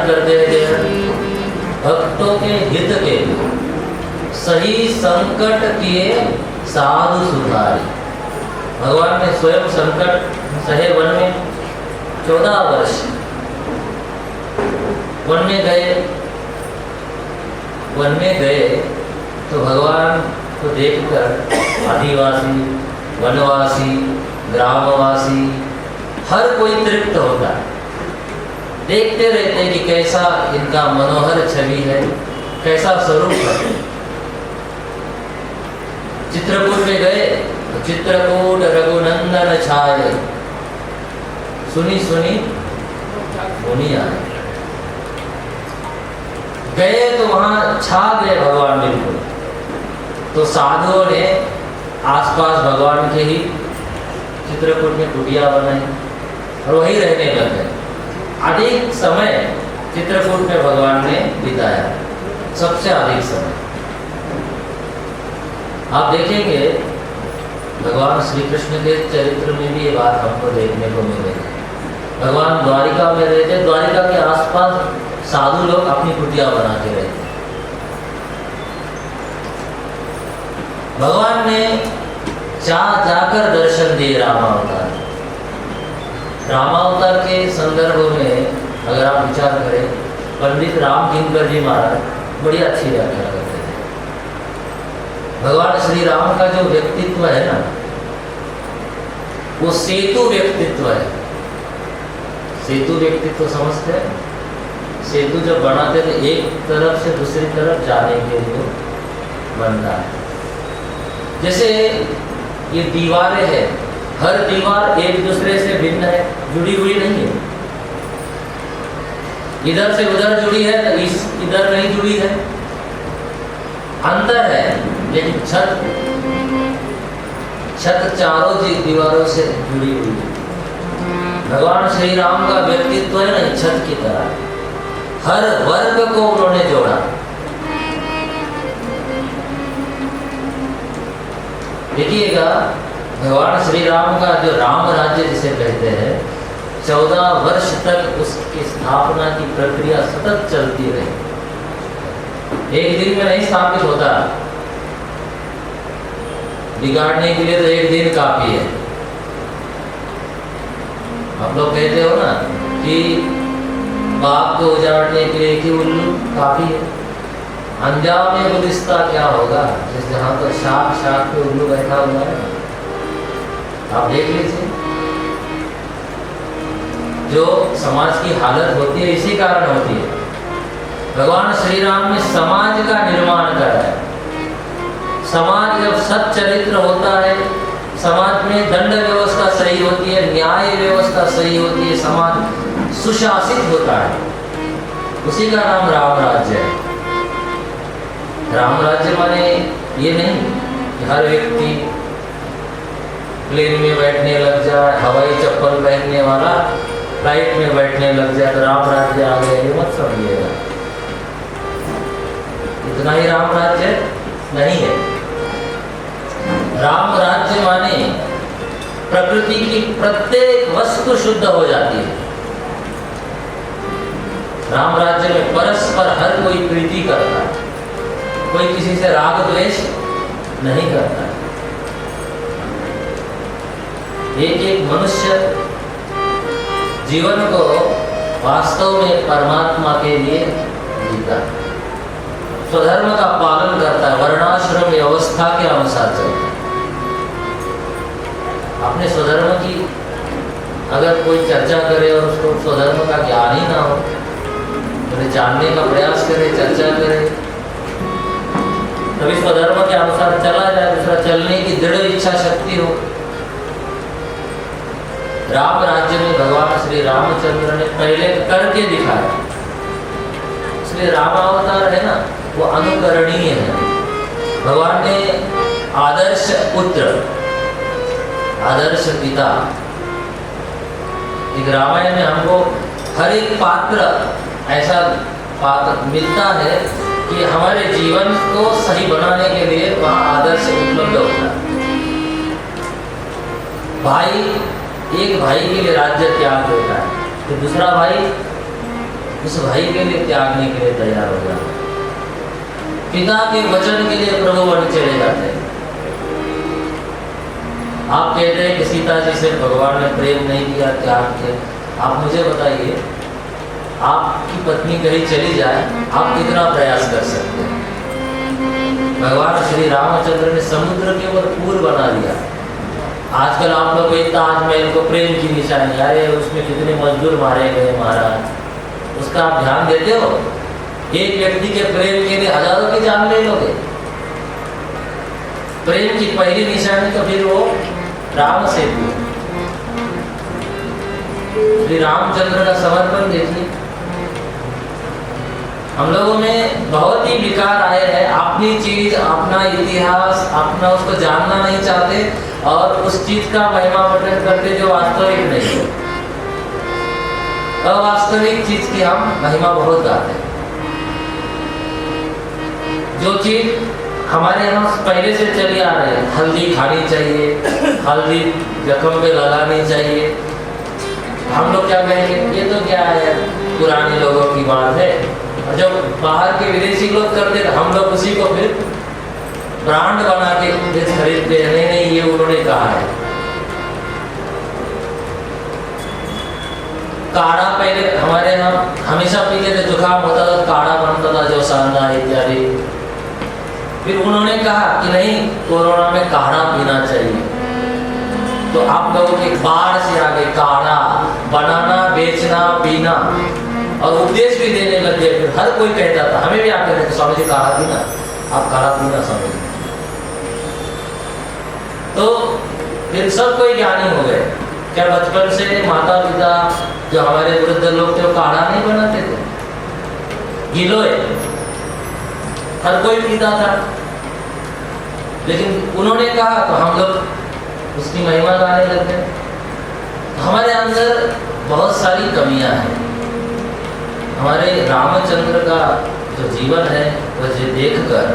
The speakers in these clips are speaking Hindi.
ध्यान करते हैं भक्तों के हित के सही संकट किए साधु सुधारी। भगवान ने स्वयं संकट सहे वन में 14 वर्ष वन में गए तो भगवान को देखकर आदिवासी, वनवासी, ग्रामवासी हर कोई तृप्त होता है। देखते रहते कि कैसा इनका मनोहर छवि है, कैसा स्वरूप है। चित्रकूट में गए तो चित्रकूट रघुनंदन छाये, सुनी सुनी मुनि आए। गए तो वहां छा गए भगवान बिल्कुल। तो साधुओं ने आसपास भगवान के ही चित्रकूट में कुटिया बनाई और वहीं रहने लग गए। अधिक समय चित्रकूट में भगवान ने बिताया, सबसे अधिक समय। आप देखेंगे भगवान श्री कृष्ण के चरित्र में भी ये बात हमको देखने को मिलेगी। भगवान द्वारिका में रहते, द्वारिका के आसपास साधु लोग अपनी कुटिया बना के रहते। भगवान ने जाकर दर्शन दिए रामावतार। रामावतार के संदर्भ में अगर आप विचार करें, पंडित राम किंकर जी महाराज बड़ी अच्छी व्याख्या करते थे। भगवान श्री राम का जो व्यक्तित्व है ना, वो सेतु व्यक्तित्व है। सेतु व्यक्तित्व समझते हैं? सेतु जब बनाते थे एक तरफ से दूसरी तरफ जाने के लिए बनता है। जैसे ये दीवारें हैं, हर दीवार एक दूसरे से भिन्न है, जुड़ी हुई नहीं है। इधर से उधर जुड़ी है तो इधर नहीं जुड़ी है, अंतर है। लेकिन छत चारों दीवारों से जुड़ी हुई है। भगवान श्री राम का व्यक्तित्व है ना, छत की तरह हर वर्ग को उन्होंने जोड़ा। देखिएगा भगवान श्री राम का जो राम राज्य जिसे कहते हैं, 14 वर्ष तक उसकी स्थापना की प्रक्रिया सतत चलती रही। एक दिन में नहीं स्थापित होता, बिगाड़ने के लिए तो एक दिन काफी है। आप लोग कहते हो ना कि बाप को उजाड़ने के लिए कि उल्लू काफी है। अंजाम में गुलिस्ता क्या होगा, जहाँ पर शाख पे उल्लू बैठा हुआ है, आप देख लीजिए। जो समाज की हालत होती है इसी कारण होती है। भगवान श्री राम ने समाज का निर्माण करा है। समाज जब सच्चरित्र होता है, समाज में दंड व्यवस्था सही होती है, न्याय व्यवस्था सही होती है, समाज सुशासित होता है, उसी का नाम राम राज्य है। राम राज्य माने ये नहीं कि हर व्यक्ति प्लेन में बैठने लग जाए, हवाई चप्पल पहनने वाला फ्लाइट में बैठने लग जाए तो राम राज्य आ गया, ये मत समझिएगा। इतना ही राम राज्य नहीं है। राम राज्य माने प्रकृति की प्रत्येक वस्तु शुद्ध हो जाती है। राम राज्य में परस्पर हर कोई प्रीति करता है, कोई किसी से राग द्वेष नहीं करता है। एक मनुष्य जीवन को वास्तव में परमात्मा के लिए जीता है, स्वधर्म का पालन करता है, वर्णाश्रम व्यवस्था के अनुसार चलता है। अपने स्वधर्म की अगर कोई चर्चा करे और उसको स्वधर्म का ज्ञान ही ना हो, तो जानने का प्रयास करे, चर्चा करे, तभी स्वधर्म के अनुसार चला जाए, दूसरा चलने की दृढ़ इच्छा शक्ति हो। राम राज्य में भगवान श्री रामचंद्र ने पहले करके दिखाया। इसलिए रामावतार है ना, वो अनुकरणीय है। भगवान ने आदर्श पुत्र, आदर्श पिता, एक रामायण में हमको हर एक पात्र ऐसा पात्र मिलता है कि हमारे जीवन को सही बनाने के लिए वहाँ आदर्श उपलब्ध होता है। भाई एक भाई के लिए राज्य त्याग देता है, तो दूसरा भाई उस भाई के लिए त्यागने के लिए तैयार हो जाते, पिता के वचन के लिए प्रभु बन चले जाते हैं। आप कहते हैं कि सीता जी से भगवान ने प्रेम नहीं किया, त्याग किया। आप मुझे बताइए, आपकी पत्नी कहीं चली जाए, आप कितना प्रयास कर सकते हैं? भगवान श्री रामचंद्र ने समुद्र के ऊपर पुल बना दिया। आजकल आप लोग ताजमहल को प्रेम की निशानी, अरे उसमें कितने मजदूर मारे गए महाराज, उसका आप ध्यान देते हो? एक व्यक्ति के प्रेम के लिए हजारों की जान ले लोगे। प्रेम की पहली निशानी तो फिर वो राम सेतु, श्री रामचंद्र का समर्पण देखिए। हम लोगों में बहुत ही विकार आए हैं, अपनी चीज, अपना इतिहास, अपना उसको जानना नहीं चाहते और उस चीज का महिमा पठन करते जो वास्तविक नहीं है। अवास्तविक चीज की हम महिमा बहुत गाते हैं। जो चीज हमारे यहाँ पहले से चली आ रही है, हल्दी खानी चाहिए, हल्दी जख्म पे लगानी चाहिए, हम लोग क्या कहेंगे, ये तो क्या है, पुराने लोगों की बात है। और जब बाहर के विदेशी लोग करते हैं, हम लोग उसी को फिर ब्रांड बना के खरीदते हैं, नहीं नहीं ये उन्होंने कहा है। काढ़ा पहले हमारे यहाँ हमेशा पीते थे, जुकाम होता था काढ़ा बनता था, जो सांदा इत्यादि। फिर उन्होंने कहा कि नहीं, कोरोना में काढ़ा पीना चाहिए। तो आप लोगों के बाढ़ से आगे काढ़ा बनाना, बेचना, पीना और उपदेश भी देने लग गए। फिर हर कोई कहता था, हमें भी आते थे, स्वामी जी काढ़ा पीना, आप काढ़ा पीना स्वामी जी। तो फिर सब कोई ज्ञानी हो गए। क्या बचपन से माता पिता जो हमारे वृद्ध लोग थे वो काढ़ा नहीं बनाते थे? गिलोय हर कोई पीता था, लेकिन उन्होंने कहा तो हम लोग उसकी महिमा गाने लग गए। हमारे अंदर बहुत सारी कमियां हैं। हमारे रामचंद्र का जो जीवन है वह देखकर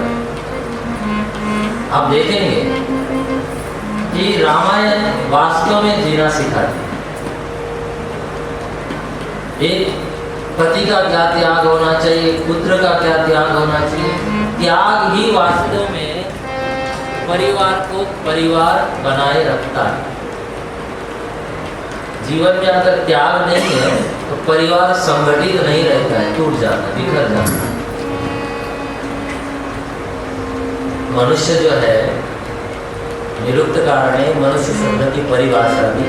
आप देखेंगे कि रामायण वास्तव में जीना सिखाती है। एक पति का क्या त्याग होना चाहिए, पुत्र का क्या त्याग होना चाहिए। त्याग ही वास्तव में परिवार को परिवार बनाए रखता है। जीवन में अगर त्याग नहीं है तो परिवार संगठित नहीं रहता है, टूट जाता, बिखर जाता है। मनुष्य जो है, निरुक्त कारणे मनुष्य शब्द की परिभाषा भी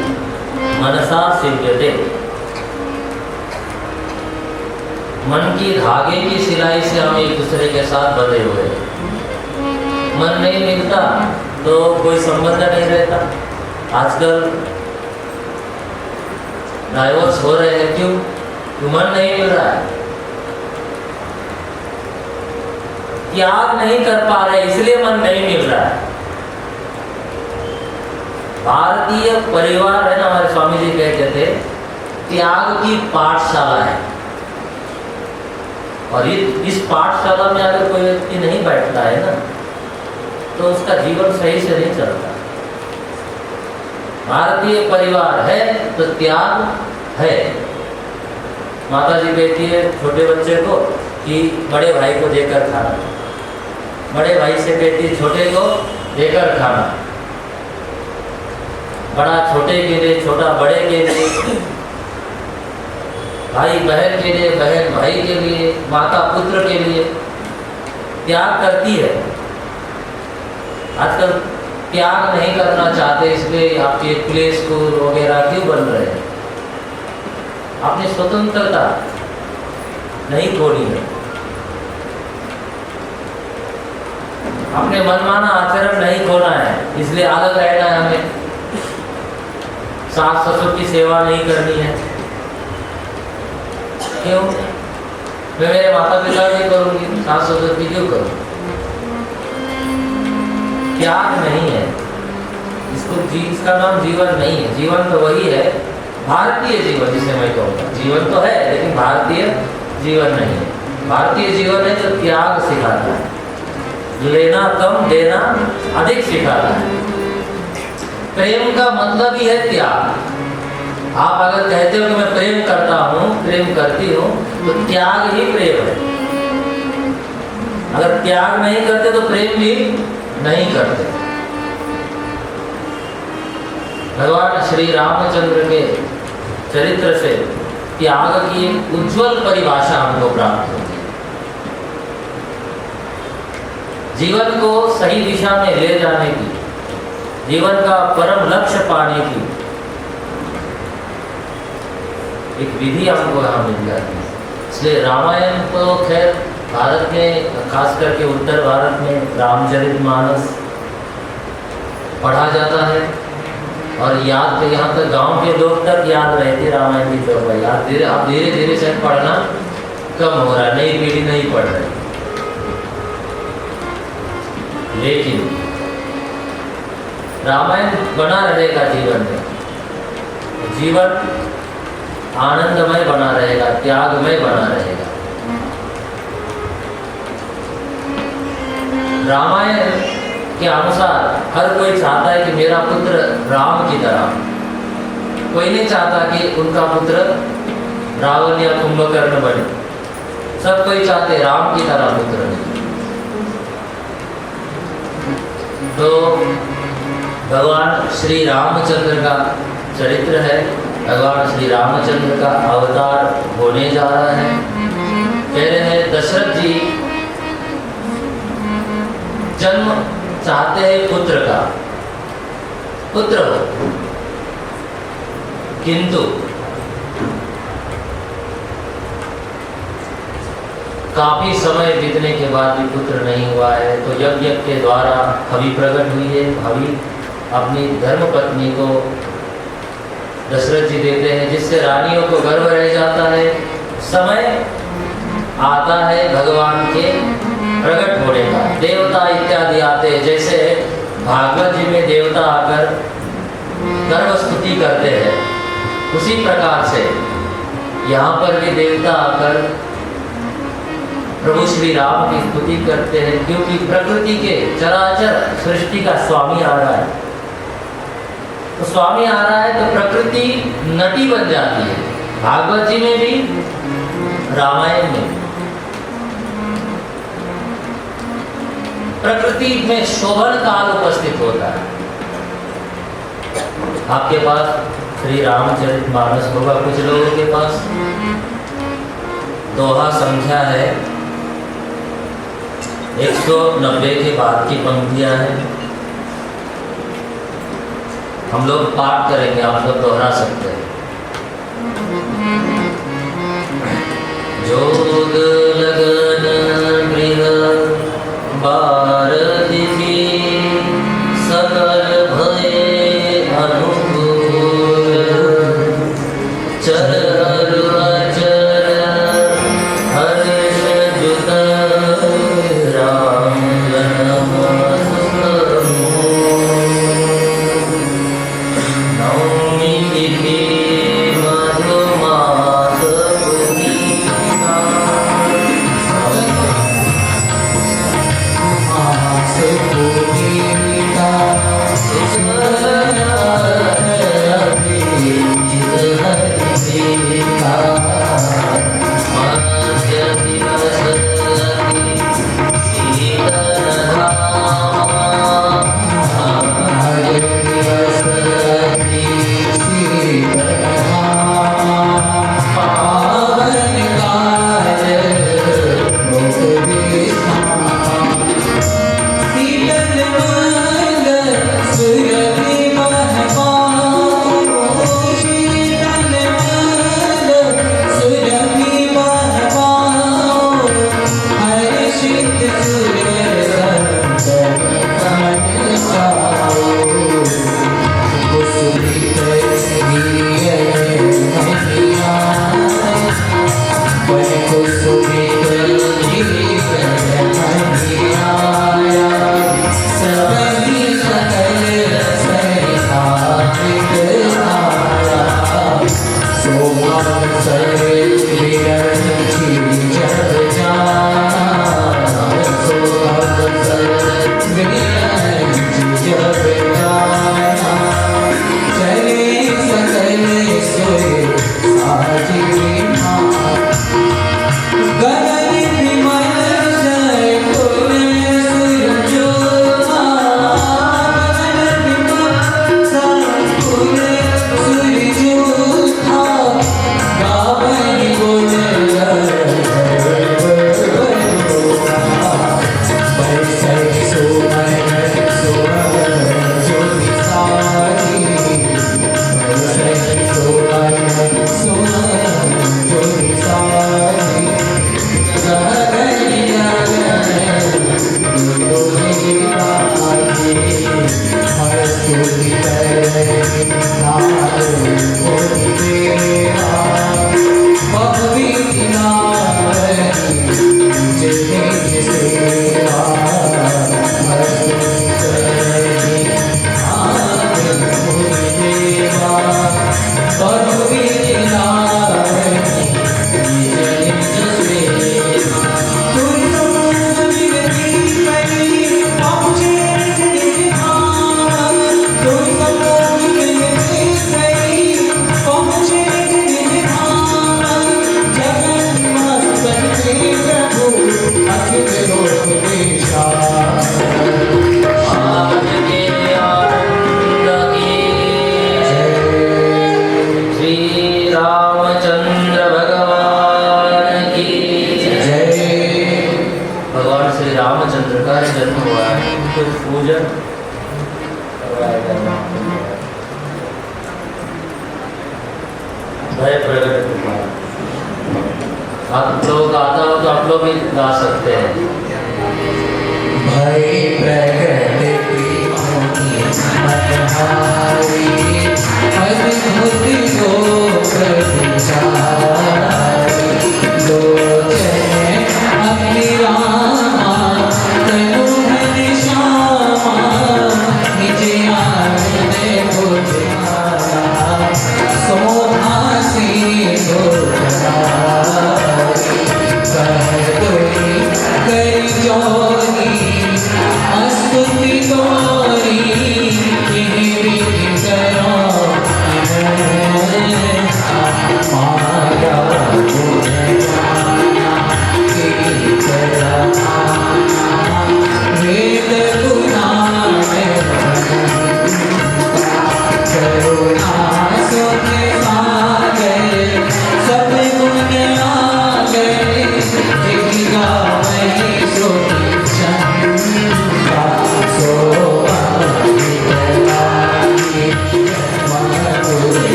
मनसा सेव्यते, मन की धागे की सिलाई से हम एक दूसरे के साथ बंधे हुए हैं। मन नहीं मिलता तो कोई संबंध नहीं रहता। आजकल डाइवोर्स हो रहे हैं, क्यों? तो मन नहीं मिल रहा है, त्याग नहीं कर पा रहे, इसलिए मन नहीं मिल रहा है। भारतीय परिवार है ना, हमारे स्वामी जी कहते थे, त्याग की पाठशाला है। और इस पाठशाला में अगर कोई व्यक्ति नहीं बैठता है ना, तो उसका जीवन सही से नहीं चलता। भारतीय परिवार है तो त्याग है। माता जी कहती है छोटे बच्चे को कि बड़े भाई को देकर खाना, बड़े भाई से कहती है छोटे को देकर खाना, बड़ा छोटे के लिए, छोटा बड़े के लिए, भाई बहन के लिए, बहन भाई के लिए, माता पुत्र के लिए त्याग करती है। आजकल त्याग नहीं करना चाहते, इसलिए आपके प्ले स्कूल वगैरह क्यों बन रहे हैं? अपनी स्वतंत्रता नहीं खोनी है, अपने मनमाना आचरण नहीं खोना है, इसलिए अलग रहना है हमें। सास ससुर की सेवा नहीं करनी है, क्यों? मैं मेरे माता पिता की करूंगी, सास ससुर की क्यों करूँ? त्याग नहीं है, इसका नाम जीवन नहीं है। जीवन तो वही है, भारतीय जीवन जिसे मैं कहूँगा। जीवन तो है लेकिन भारतीय जीवन नहीं है। भारतीय जीवन है जो त्याग सिखाता है, लेना कम देना अधिक सिखाता है। प्रेम का मतलब ही है त्याग। आप अगर कहते हो कि मैं प्रेम करता हूँ, प्रेम करती हूँ, तो त्याग ही प्रेम है। अगर त्याग नहीं करते तो प्रेम भी नहीं करते। भगवान श्री रामचंद्र के चरित्र से त्याग की एक उज्जवल परिभाषा हमको प्राप्त होती है। जीवन को सही दिशा में ले जाने की, जीवन का परम लक्ष्य पाने की एक विधि हमको यहाँ मिल जाती है। इसलिए रामायण तो खैर भारत में, खास करके उत्तर भारत में रामचरितमानस पढ़ा जाता है और याद तो यहाँ तक गांव के लोग तक याद रहती रामायण की चौपाई। याद अब धीरे धीरे से पढ़ना कम हो रहा है, नई पीढ़ी नहीं पढ़ रही। लेकिन रामायण बना रहेगा जीवन में, जीवन आनंदमय बना रहेगा, त्यागमय बना रहेगा। रामायण के अनुसार हर कोई चाहता है कि मेरा पुत्र राम की तरह, कोई नहीं चाहता कि उनका पुत्र रावण या कुंभकर्ण बने। सब कोई चाहते राम की तरह पुत्र बने। तो भगवान श्री रामचंद्र का चरित्र है, भगवान श्री रामचंद्र का अवतार होने जा रहा है। कह रहे हैं दशरथ जी जन्म चाहते हैं पुत्र का, पुत्र हो, किंतु काफी समय बीतने के बाद भी पुत्र नहीं हुआ है। तो यज्ञ के द्वारा हवि प्रकट हुई है। हवि अपनी धर्मपत्नी को दशरथ जी देते हैं, जिससे रानियों को गर्व रह जाता है। समय आता है भगवान के प्रकट होने का, देवता इत्यादि आते हैं। जैसे भागवत जी में देवता आकर गर्व स्तुति करते हैं, उसी प्रकार से यहाँ पर भी देवता आकर प्रभु श्री राम की स्तुति करते हैं, क्योंकि प्रकृति के चराचर सृष्टि का स्वामी आ रहा है। तो स्वामी आ रहा है तो प्रकृति नटी बन जाती है। भागवत जी में भी, रामायण में प्रकृति में शोभन काल उपस्थित होता है। आपके पास श्री रामचरितमानस होगा, कुछ लोगों के पास दोहा संख्या है 190 के बाद की पंक्तियां हैं। हम लोग पाठ करेंगे, आप लोग दोहरा सकते हैं। जोग लगन गृह भारती सकल भय अनुकूल चर अचर हर्ष जुत राम नवमी तिथि मधुमास पूर्णिमा आज के आनंद की श्री रामचंद्र भगवान की जय। भगवान श्री रामचंद्र का जन्म हुआ है, कुछ पूजन करवाया जाएगा। भय प्रकट कृपा। आप लोग आता हो तो आप लोग भी गा सकते हैं। भय प्रकट की मनहारी, अद्भुत योग विचारी, लोचन अग्नि रामा, तनु धन श्यामा, निज आनंद बुझ आया, सोभासी दुर्गारी, कह कोई कर जोरी, स्तुति तोरी, यह विधि करो,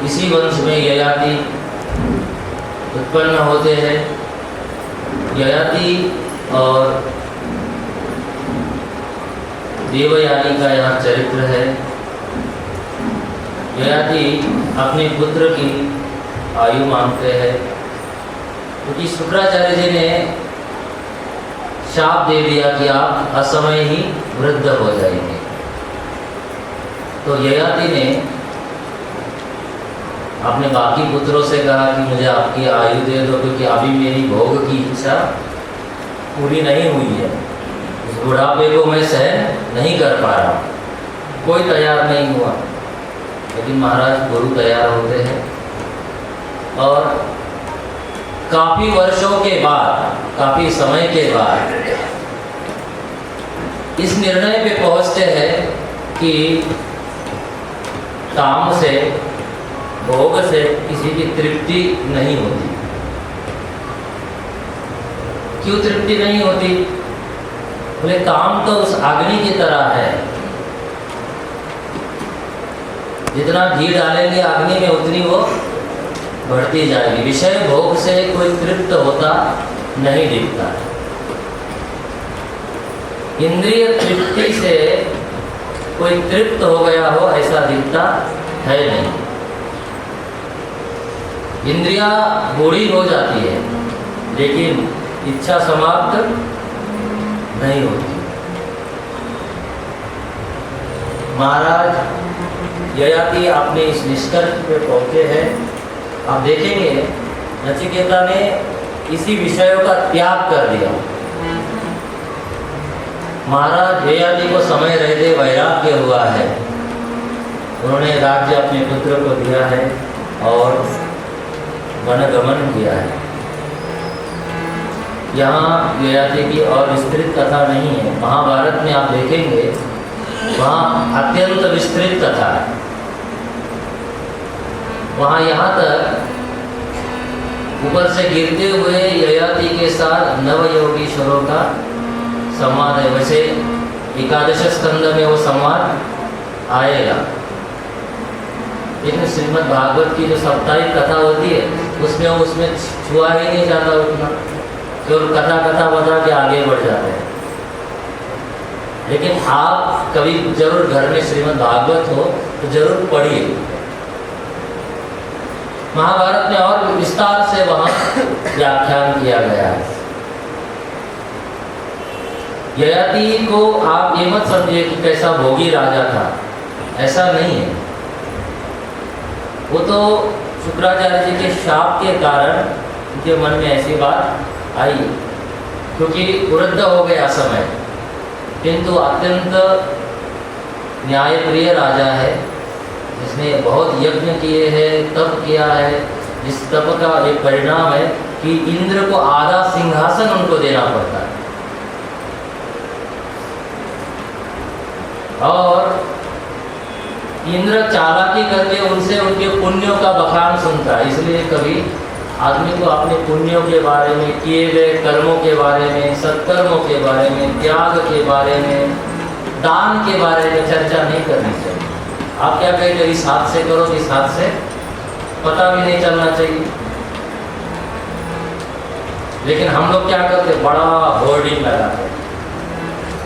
इसी वंश में ययाति उत्पन्न होते हैं। ययाति और देवयानी का यहाँ चरित्र है। ययाति अपने पुत्र की आयु मांगते हैं, क्योंकि शुक्राचार्य जी ने शाप दे दिया कि आप असमय ही वृद्ध हो जाएंगे। तो ययाति ने अपने बाकी पुत्रों से कहा कि मुझे आपकी आयु दे दो, क्योंकि अभी मेरी भोग की इच्छा पूरी नहीं हुई है। इस बुढ़ापे को मैं सहन नहीं कर पा रहा। कोई तैयार नहीं हुआ, लेकिन महाराज गुरु तैयार होते हैं और काफ़ी वर्षों के बाद, काफ़ी समय के बाद इस निर्णय पे पहुंचते हैं कि काम से, भोग से किसी की तृप्ति नहीं होती। क्यों तृप्ति नहीं होती? बोले काम तो उस अग्नि की तरह है, जितना घी डालेंगे अग्नि में उतनी वो बढ़ती जाएगी। विषय भोग से कोई तृप्त होता नहीं दिखता है। इंद्रिय तृप्ति से कोई तृप्त हो गया हो ऐसा दिखता है नहीं। इंद्रियां बूढ़ी हो जाती है, लेकिन इच्छा समाप्त नहीं होती। महाराज ययाति अपने इस निष्कर्ष पे पहुंचे हैं। आप देखेंगे नचिकेता ने इसी विषयों का त्याग कर दिया। महाराज ययाति को समय रहते वैराग्य हुआ है। उन्होंने राज्य अपने पुत्र को दिया है और वनगमन किया है। यहाँ ययाति की और विस्तृत कथा नहीं है। महाभारत में आप देखेंगे वहाँ अत्यंत विस्तृत कथा है। वहाँ यहाँ तक ऊपर से गिरते हुए ययाति के साथ नवयोगीश्वरों का संवाद है। वैसे एकादश स्कंद में वो संवाद आएगा, लेकिन श्रीमद् भागवत की जो साप्ताहिक कथा होती है उसमें छुआ ही नहीं जाता उतना, केवल कथा बता के आगे बढ़ जाते हैं। लेकिन आप कभी जरूर घर में श्रीमद् भागवत हो तो जरूर पढ़िए। महाभारत में और विस्तार से वहाँ व्याख्यान किया गया है। ययाति को आप ये मत समझिए कि कैसा भोगी राजा था, ऐसा नहीं है। वो तो शुक्राचार्य जी के शाप के कारण उनके मन में ऐसी बात आई, क्योंकि वृद्ध हो गया समय, किंतु अत्यंत न्यायप्रिय राजा है, जिसने बहुत यज्ञ किए हैं, तप किया है। जिस तप का एक परिणाम है कि इंद्र को आधा सिंहासन उनको देना पड़ता है। और इंद्र चालाकी करके उनसे उनके पुण्यों का बखान सुनता है। इसलिए कभी आदमी को अपने पुण्यों के बारे में, किए गए कर्मों के बारे में, सत्कर्मों के बारे में, त्याग के बारे में, दान के बारे में चर्चा नहीं करनी चाहिए। आप क्या कहते हो, इस हाथ से करो, इस हाथ से पता भी नहीं चलना चाहिए। लेकिन हम लोग क्या करते, बड़ा होर्डिंग लगाते,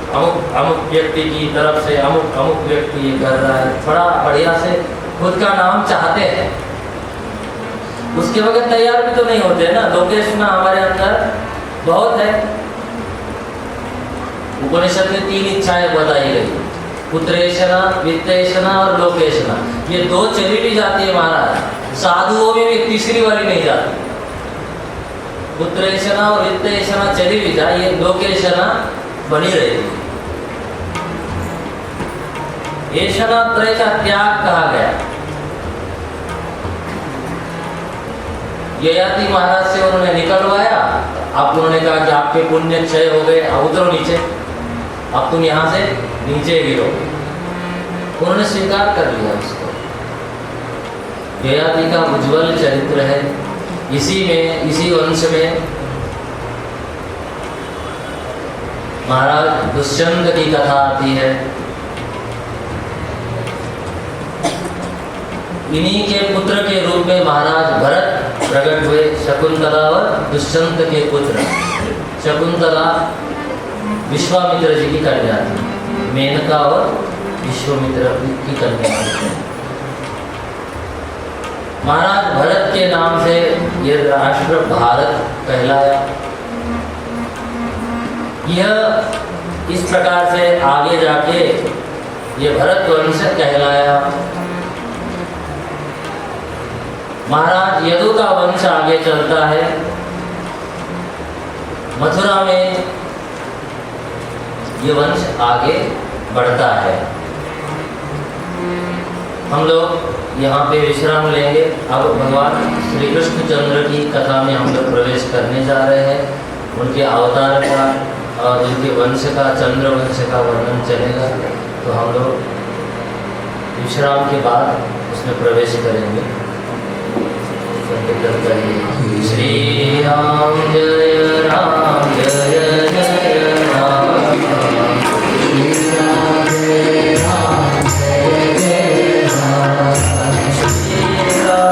अमुक व्यक्ति की तरफ से अमुक व्यक्ति ये कर रहा है, बड़ा बढ़िया से खुद का नाम चाहते हैं। उसके बगैर तैयार भी तो नहीं होते ना। लोकेशना हमारे अंदर बहुत है। उपनिषद में 3 इच्छाएं बताई गई, पुत्रेशना, वित्तेशना और लोकेशना। ये 2 चली भी जाती है महाराज, साधुओं में भी तीसरी वाली नहीं जाती। पुत्रेशना और वित्तेशना चली भी जाए, ये लोकेशना बनी रहेगी। ऐशना त्रय का त्याग कहा गया। ययाति महाराज से उन्होंने निकलवाया। अब उन्होंने कहा कि आपके पुण्य क्षय हो गए, अब उतरो नीचे, अब तुम यहाँ से नीचे गिरो। उन्होंने स्वीकार कर लिया उसको। ययाति का उज्ज्वल चरित्र है। इसी वंश में महाराज दुष्यंत की कथा आती है। इन्हीं के पुत्र के रूप में महाराज भरत प्रकट हुए। शकुंतला और दुष्यंत के पुत्र। शकुंतला विश्वामित्र जी की कन्या थी, मेनका और विश्वामित्र की कन्या थी। महाराज भरत के नाम से ये राष्ट्र भारत कहलाया। यह इस प्रकार से आगे जाके ये भरत वंश कहलाया। महाराज यदु का वंश आगे चलता है। मथुरा में ये वंश आगे बढ़ता है। हम लोग यहाँ पे विश्राम लेंगे। अब भगवान श्री कृष्णचंद्र की कथा में हम लोग प्रवेश करने जा रहे हैं। उनके अवतार का और उनके वंश का, चंद्र वंश का वर्णन चलेगा। तो हम लोग विश्राम के बाद उसमें प्रवेश करेंगे। श्री राम जय राम जय जय राम, श्री राम जय राम जय जय राम, श्री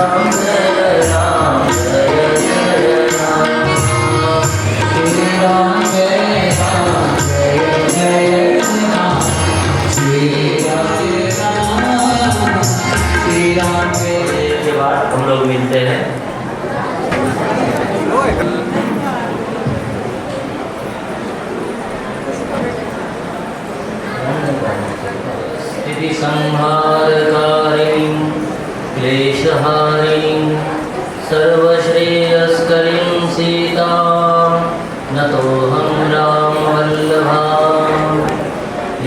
राम जय राम जय जय राम, श्री राम जय राम जय जय राम, श्री राम के बाद हम लोग मिलते हैं। स्थिति संहारकारिणीं क्लेशहारिणीं सर्वश्रेयस्करीं सीतां नतोऽहं रामवल्लभां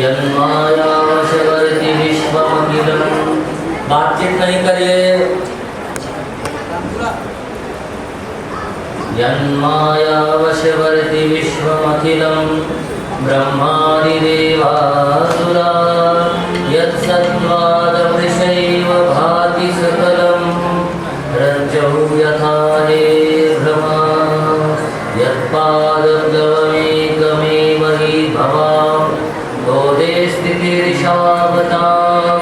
यन्मायावशवर्ति विश्वमखिलम्। बातचीत नहीं करिए। यन्मायावशवर्ति विश्वमखिलं ब्रह्मादिदेवासुरा यत्सत्त्वादमृषैव भाति सकलं रज्जौ यथा हे भ्रमा यत्पादद्वयमेकमेव हि भवां बोधे स्थितिरिषावतां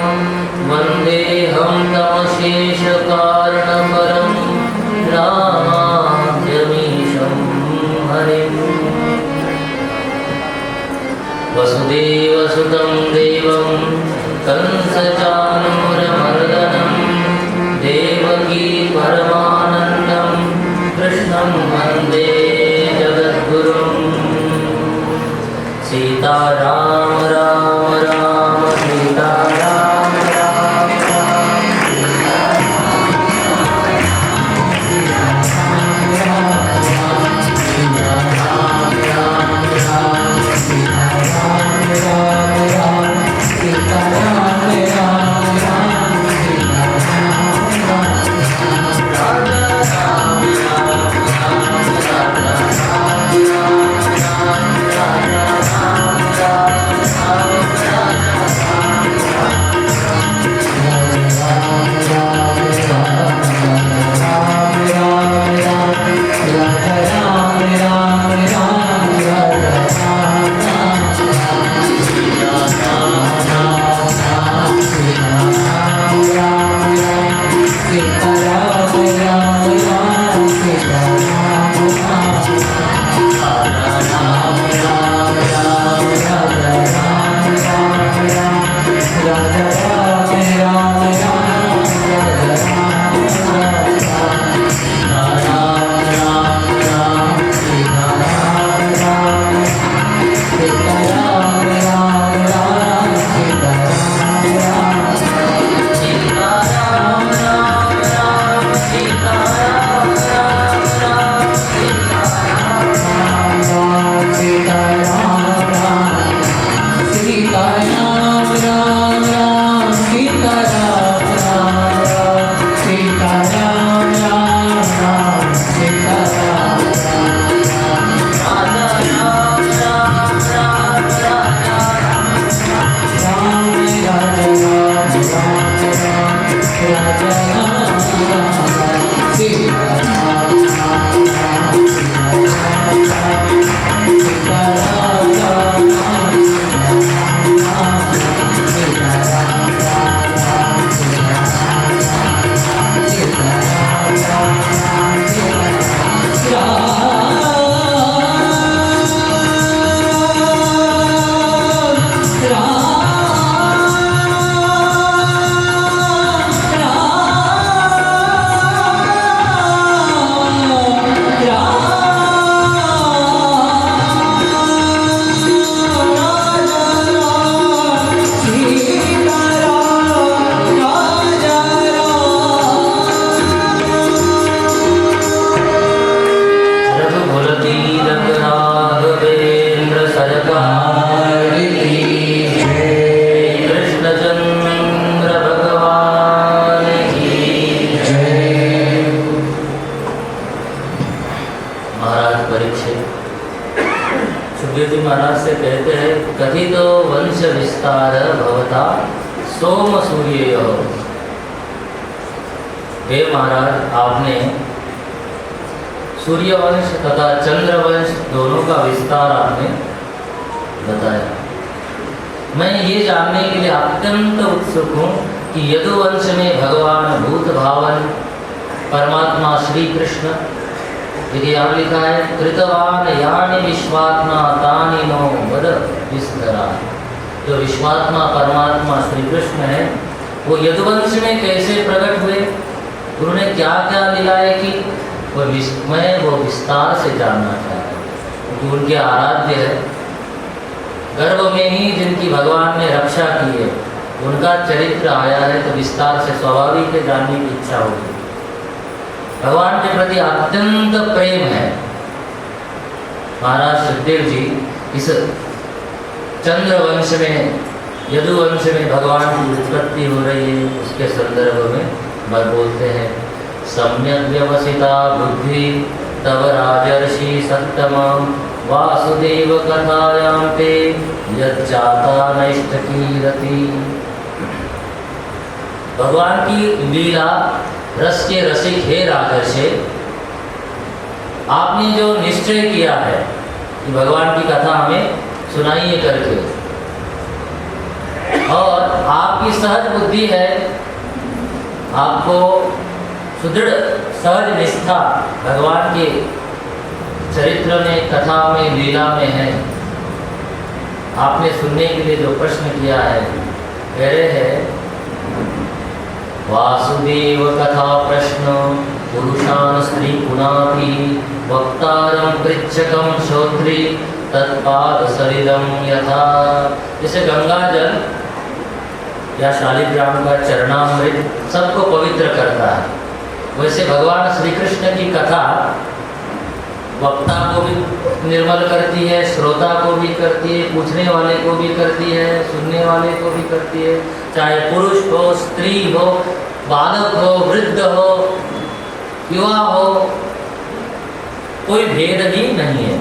वन्देऽहं तमशेषकारणपरं रामाद्यमीशं हरिम्। वसुदेवसुतं देवं कंसचाणूरमर्दनं देवकी परमानन्दं कृष्णं वन्दे जगद्गुरुं। सीताराम राम राम सीताराम राम राम कथितो वंश विस्तार भवता सोम सूर्ययोः। हे महाराज, आपने सूर्यवंश तथा चंद्रवंश दोनों का विस्तार आपने बताया। मैं ये जानने के लिए अत्यंत उत्सुक हूँ कि यदुवंश में भगवान भूत भावन परमात्मा श्री कृष्ण, देखिए यहाँ लिखा है कृतवान यानि विश्वात्मा तानि नो वद विस्तरा। जो विश्वात्मा परमात्मा श्री कृष्ण है वो यदुवंश में कैसे प्रकट हुए, उन्होंने क्या क्या लीलाएं की, मैं वो विस्तार से जानना चाहता हूँ, क्योंकि उनके आराध्य है। गर्भ में ही जिनकी भगवान ने रक्षा की है उनका चरित्र आया है, तो विस्तार से स्वाभाविक है जानने की इच्छा होगी। भगवान के प्रति अत्यंत प्रेम है। महाराज सुखदेव जी इस चंद्रवंश में यदुवंश में भगवान की उत्पत्ति हो रही है, उसके संदर्भ में बोलते हैं सम्यक व्यवसिता बुद्धि तव राजर्षि सत्तम वासुदेव कथायां ते यज्जाता नैष्ठकीरति। भगवान की लीला रस के रसिक हे राजर्षि, आपने जो निश्चय किया है कि भगवान की कथा हमें सुनाइए करके, और आपकी सहज बुद्धि है, आपको सुदृढ़ सहज निष्ठा भगवान के चरित्र में, कथा में, लीला में है। आपने सुनने के लिए जो प्रश्न किया है, कह रहे हैं वासुदेव कथा प्रश्न पुरुषान स्त्री पुनापि वक्तारं पृच्छकं श्रोत्री तत्पाद सलिलम यथा। जैसे गंगा जल या शालिग्राम का चरणामृत सबको पवित्र करता है, वैसे भगवान श्री कृष्ण की कथा वक्ता को भी निर्मल करती है, श्रोता को भी करती है, पूछने वाले को भी करती है, सुनने वाले को भी करती है। चाहे पुरुष हो, स्त्री हो, बालक हो, वृद्ध हो, युवा हो, कोई भेद ही नहीं है,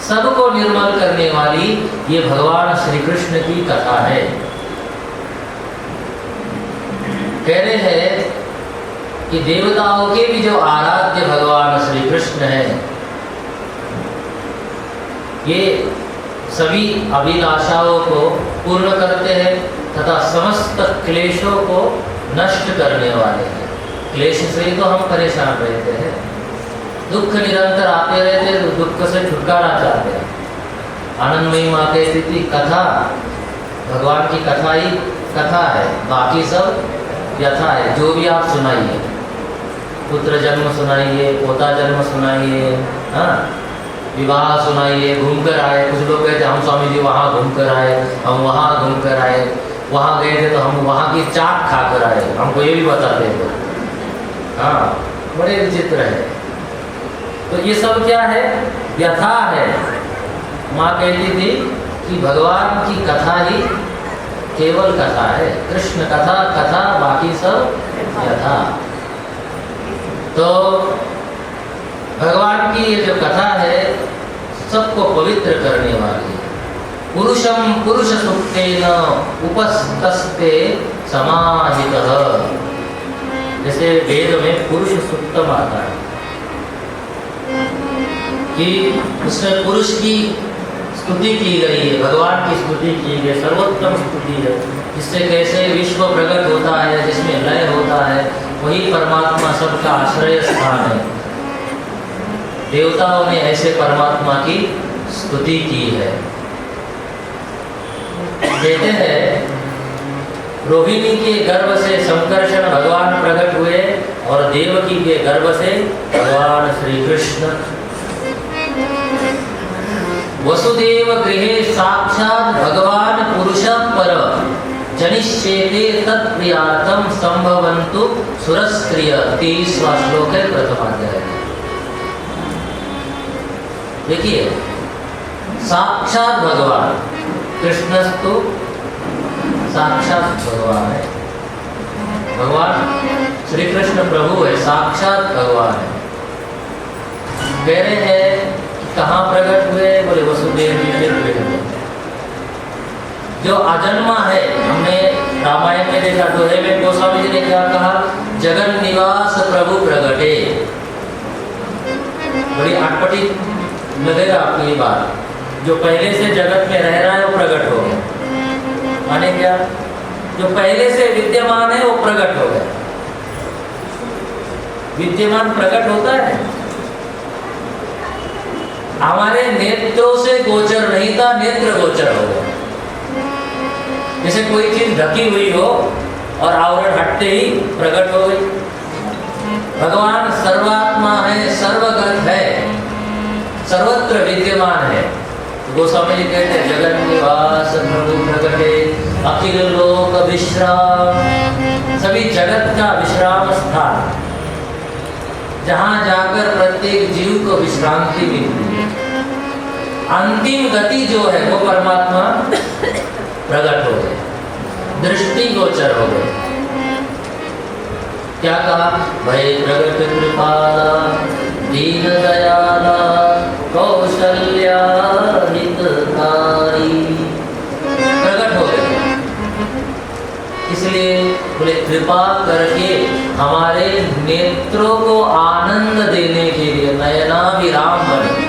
सबको निर्मल करने वाली ये भगवान श्री कृष्ण की कथा है। कह रहे हैं कि देवताओं के भी जो आराध्य भगवान श्री कृष्ण है, ये सभी अभिलाषाओं को पूर्ण करते हैं तथा समस्त क्लेशों को नष्ट करने वाले हैं। क्लेश से ही तो हम परेशान रहते हैं, दुख निरंतर आते रहते हैं, तो दुख से छुटकारा चाहते हैं। आनंदमयी माँ कहती थी कथा, भगवान की कथा ही कथा है, बाकी सब व्यथा है। जो भी आप सुनाइए, पुत्र जन्म सुनाइए, पोता जन्म सुनाइए, हाँ, विवाह सुनाइए, घूमकर आए। कुछ लोग कहते हम स्वामी जी वहाँ घूमकर आए, हम वहाँ घूमकर आए, वहाँ गए थे तो हम वहाँ की चाट खाकर आए, हमको ये भी बताते थे। हाँ, बड़े विचित्र है। तो ये सब क्या है? व्यथा है। माँ कहती थी कि भगवान की कथा ही केवल कथा है, कृष्ण कथा कथा, बाकी सब व्यथा। तो भगवान की ये जो कथा है सबको पवित्र करने वाली है। पुरुषम पुरुष सुक्तेन उपस्तस्ते समाहितः, जैसे वेद में पुरुष सुक्तम आता है कि उसमें पुरुष की स्तुति की गई है, भगवान की स्तुति की गई, सर्वोत्तम स्तुति है, जिससे कैसे विश्व प्रकट होता है, जिसमें लय होता है, वही परमात्मा सबका आश्रय स्थान है। देवताओं ने ऐसे परमात्मा की स्तुति की है। कहते हैं रोहिणी के गर्भ से संकर्षण भगवान प्रकट हुए और देवकी के गर्भ से भगवान श्री कृष्ण। वसुदेव गृहे साक्षात् भगवान पुरुष पर जनिष्येते तत्प्रियार्थम संभवन्तु सुरस्त्रिय। 23वां श्लोक है, प्रथमाध्याय। देखिए, साक्षात भगवान कृष्णस्तु साक्षात भगवान है, भगवान श्री कृष्ण प्रभु है, साक्षात भगवान है। कह रहे हैं कहाँ प्रकट हुए? बोले वसुदेव जी के गृह में। जो अजन्मा है, हमने रामायण में देखा, दोहे में गोस्वामी जी ने क्या कहा, जगन निवास प्रभु प्रगटे। बड़ी अटपटी लगेगा आपको ये बात, जो पहले से जगत में रह रहा है वो प्रकट हो गया। माने क्या, जो पहले से विद्यमान है वो प्रकट हो गया। विद्यमान प्रकट होता है, हमारे नेत्रों से गोचर नहीं था, नेत्र गोचर हो गया। जैसे कोई चीज ढकी हुई हो और आवरण हटते ही प्रकट हो गई। भगवान सर्वात्मा है, सर्वगत है, सर्वत्र विद्यमान है। गोस्वामी जी कहते हैं जगन निवास प्रभु प्रगटे अखिल लोक विश्राम, सभी जगत का विश्राम स्थान, जहां जाकर प्रत्येक जीव को विश्रांति मिलती है। अंतिम गति जो है वो परमात्मा प्रकट हो गए, दृष्टि गोचर हो गए। क्या कहा, भय प्रगट कृपाला दीन दयाला कौशल्या हितकारी, प्रकट हो गए। इसलिए बोले कृपा करके हमारे नेत्रों को आनंद देने के लिए नयनाभिराम बने।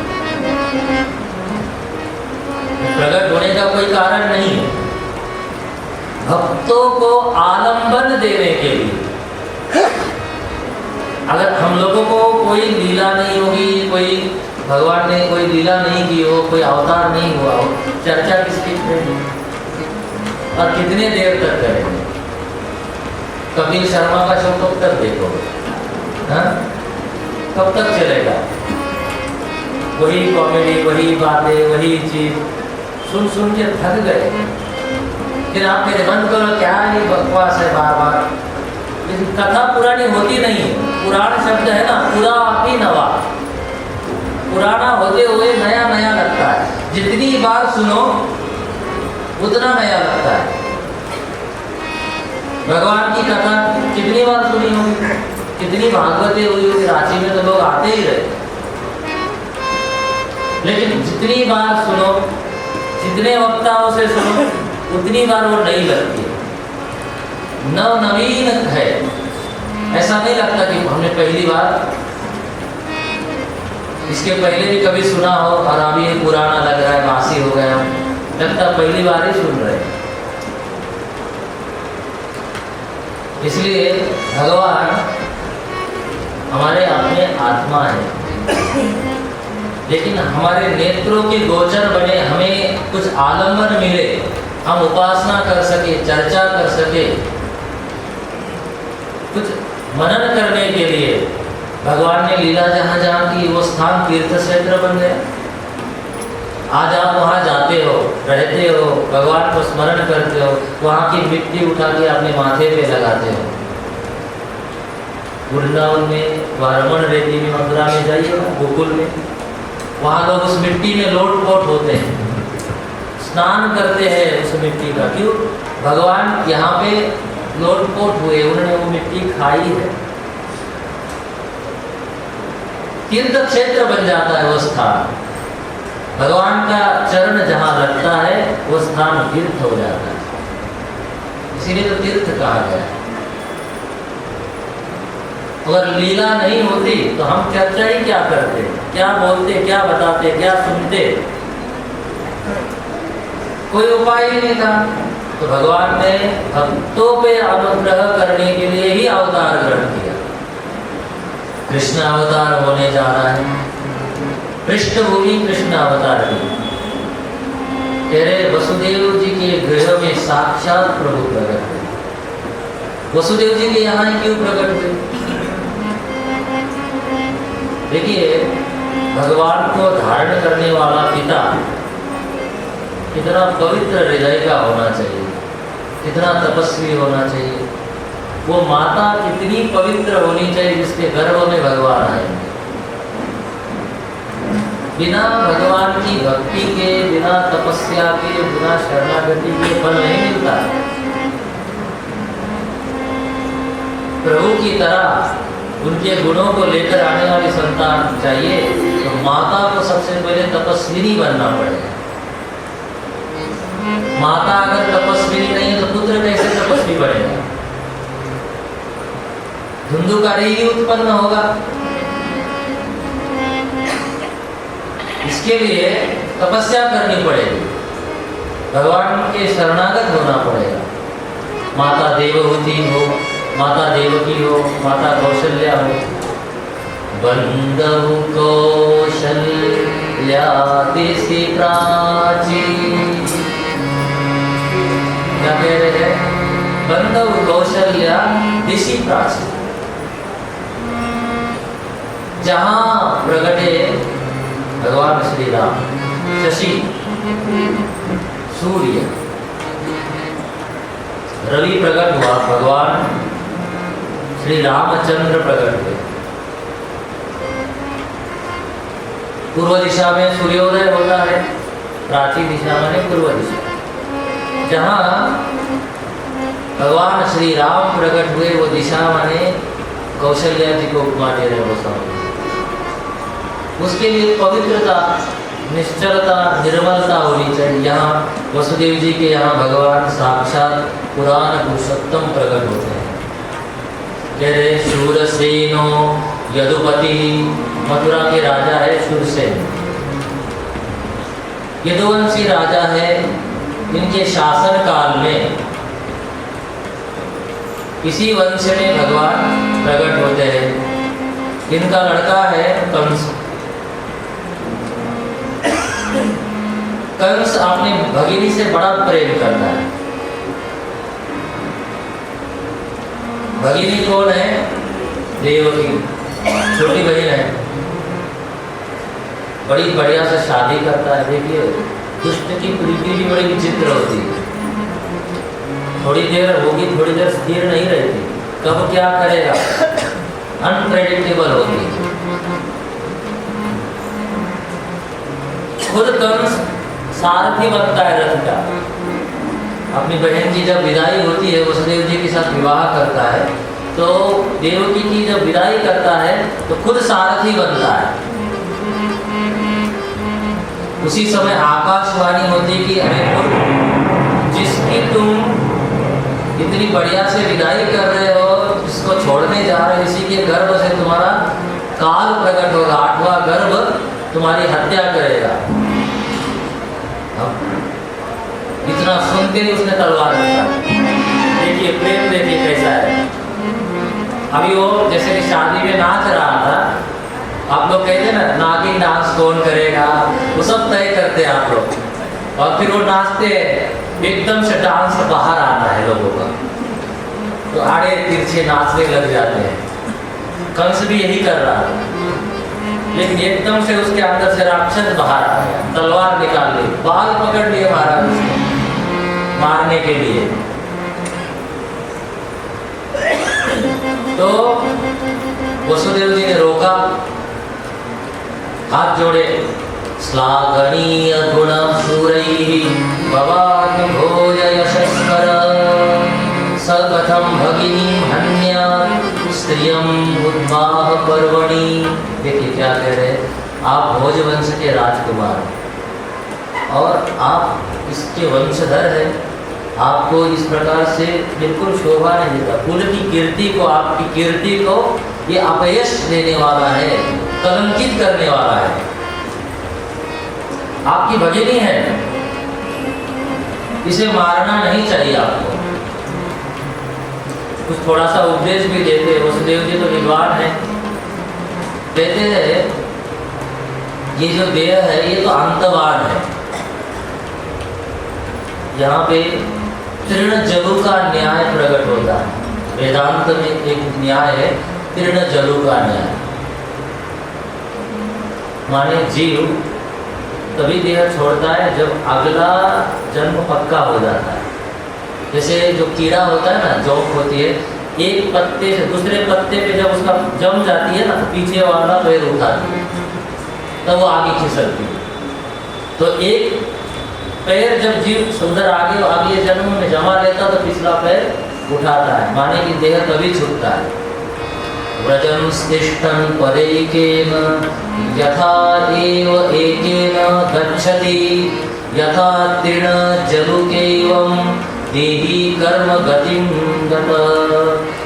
प्रकट होने का कोई कारण नहीं है, भक्तों को आलंबन देने के लिए। अगर हम लोगों को कोई लीला नहीं होगी, कोई भगवान ने कोई लीला नहीं की हो, कोई अवतार नहीं हुआ हो, चर्चा किसकी करेंगे और कितने देर तक करेंगे? कपिल शर्मा का शो कब तक देखोगे? हाँ, कब तक चलेगा? वही कॉमेडी, वही बातें, वही चीज सुन सुन के थक गए। फिर आप मेरे बंद करो, क्या ये बकवास है बार बार। लेकिन कथा पुरानी होती नहीं है। पुराण शब्द है ना, पुरा अपनी नवा, पुराना होते हुए नया नया लगता है। जितनी बार सुनो उतना नया लगता है। भगवान की कथा कितनी बार सुनी होगी, कितनी भागवतें हुई होगी, रांची में तो लोग आते ही रहे। लेकिन जितनी बार सुनो, जितने वक्ताओं से सुनो, उतनी बार वो नई लगती है, नवीन है। ऐसा नहीं लगता कि हमने पहली बार, इसके पहले भी कभी सुना हो और अभी ये पुराना लग रहा है, बासी हो गया, लगता पहली बार ही सुन रहे। इसलिए भगवान हमारे अपने आत्मा है, लेकिन हमारे नेत्रों के गोचर बने, हमें कुछ आलम्बन मिले, हम उपासना कर सके, चर्चा कर सके, कुछ मनन करने के लिए भगवान ने लीला जहाँ जहाँ की वो स्थान तीर्थ क्षेत्र बन गया। आज आप वहाँ जाते हो, रहते हो, भगवान को स्मरण करते हो, वहाँ की मिट्टी उठा के अपने माथे पे लगाते हो। वृंदावन में, वारमण रेती में, मथुरा में जाइए, गोकुल में, वहाँ लोग उस मिट्टी में लोट-पोट होते हैं, स्नान करते हैं उस मिट्टी का। क्यों? भगवान यहाँ पे लोट-पोट हुए, उन्होंने वो मिट्टी खाई है। तीर्थ क्षेत्र बन जाता है वो स्थान। भगवान का चरण जहाँ लगता है वो स्थान तीर्थ हो जाता है, इसीलिए तो तीर्थ कहा गया है। अगर लीला नहीं होती तो हम चर्चा ही क्या करते, क्या बोलते, क्या बताते, क्या सुनते? कोई उपाय ही नहीं था। तो भगवान ने भक्तों पे अनुग्रह करने के लिए ही अवतार ग्रहण किया। कृष्ण अवतार होने जा रहा है, पृष्ठभूमि कृष्ण अवतार की। तेरे वसुदेव जी के गृह में साक्षात प्रभु प्रकट हुए। वसुदेव जी के यहाँ क्यों प्रकट हुए? देखिए, भगवान को धारण करने वाला पिता कितना पवित्र हृदय का होना चाहिए, कितना तपस्वी होना चाहिए। वो माता कितनी पवित्र होनी चाहिए जिसके गर्भ में भगवान आए। बिना भगवान की भक्ति के, बिना तपस्या के, बिना शरणागति के फल नहीं मिलता। प्रभु की तरह उनके गुणों को लेकर आने वाली संतान चाहिए तो माता को सबसे पहले तपस्विनी बनना पड़ेगा। माता अगर तपस्वी नहीं है तो पुत्र कैसे तपस्वी बनेगा? धुंधुकारी ही उत्पन्न होगा। इसके लिए तपस्या करनी पड़ेगी, भगवान के शरणागत होना पड़ेगा। माता देवहूति हो, माता देवकी हो, माता कौशल्या हो। बंधु कौशल्या दिशि प्राची, क्या कह रहे हैं? बंधु कौशल्या दिशि प्राची, जहां प्रगटे भगवान श्री राम, शशि सूर्य रवि प्रकट हुआ, भगवान श्री रामचंद्र प्रकट हुए। पूर्व दिशा में सूर्योदय होता है, प्राचीन दिशा में पूर्व दिशा। जहाँ भगवान श्री राम प्रकट हुए वो दिशा माने कौशल्या जी को उपमा दे रहे वो सब। उसके लिए पवित्रता, निश्चलता, निर्मलता होनी चाहिए। यहाँ वसुदेव जी के यहाँ भगवान साक्षात पुराण पुरुषोत्तम प्रकट होते हैं। कह रहे शूरसेनो यदुपति, मथुरा के राजा है शूरसेन। यदुवंशी राजा है। इनके शासन काल में इसी वंश में भगवान प्रकट होते हैं। इनका लड़का है कंस। कंस अपनी भगिनी से बड़ा प्रेम करता है। भगिनी कौन है? देवकी, छोटी बहन है। बड़ी बढ़िया से शादी करता है। देखिए दुष्ट की प्रीति भी बड़ी विचित्र होती है। थोड़ी देर होगी, थोड़ी देर स्थिर नहीं रहती, कब क्या करेगा अनप्रेडिक्टेबल होती है। खुद कंस सारथी बनता है रथ का। अपनी बहन की जब विदाई होती है, वसुदेव जी के साथ विवाह करता है, तो देवकी की जब विदाई करता है तो खुद सारथी बनता है। उसी समय आकाशवाणी होती कि अरे जिसकी तुम इतनी बढ़िया से विदाई कर रहे हो, जिसको छोड़ने जा रहे हो, इसी के गर्भ से तुम्हारा काल प्रकट होगा, 8वां गर्भ तुम्हारी हत्या करेगा। इतना सुनते ही उसने तलवार निकाली। देखिए प्रेम, देखिए कैसा है। अभी वो जैसे कि शादी में नाच रहा था, आप लोग कहते हैं ना नागिन डांस कौन करेगा, वो सब तय करते हैं आप लोग। और फिर वो नाचते हैं, एकदम से डांस बाहर आता है लोगों का, तो आड़े तिरछे नाचने लग जाते हैं। कंस भी यही कर रहा था, लेकिन एकदम से उसके अंदर से राक्षस बाहर आ गया, तलवार निकाल ली, बाल पकड़ लिए महाराज उसको मारने के लिए। तो वसुदेव जी ने रोका, हाथ जोड़े, श्लाघनीय गुण शूरैः भवान् भोज यशस्कर सकथं भगिनीं हन्यात् स्त्रियं उद्वाह पर्वणि। देखिए क्या कह रहे हैं, आप भोज वंश के राजकुमार और आप इसके वंशधर हैं, आपको इस प्रकार से बिल्कुल शोभा नहीं देता। कुल की कीर्ति को, आपकी कीर्ति को ये अपयश देने वाला है, कलंकित करने वाला है। आपकी भगिनी है, इसे मारना नहीं चाहिए आपको। कुछ थोड़ा सा उपदेश भी देते हैं। वसुदेव जी तो विद्वान है, कहते हैं ये जो देह है ये तो अंतवान है। यहाँ पे तृण जलु का न्याय प्रकट होता है। वेदांत में एक न्याय है तृण जलु का न्याय, माने जीव तभी देह छोड़ता है जब अगला जन्म पक्का हो जाता है। जैसे जो कीड़ा होता है ना, जोंक होती है, एक पत्ते से दूसरे पत्ते पे जब उसका जम जाती है ना, तो पीछे वाला पैर उठाती है, तब वो आगे खिसकती है। तो एक पैर जब जीव सुंदर आगे अगले जन्म में जमा लेता तो पिछला पैर उठाता है, माने कि देह तभी छूटता है। व्रजं स्तिष्ठन् पदैकेन यथा एव एकेन गच्छति यथा तृण जलुकैवं देही कर्म गतिं गत।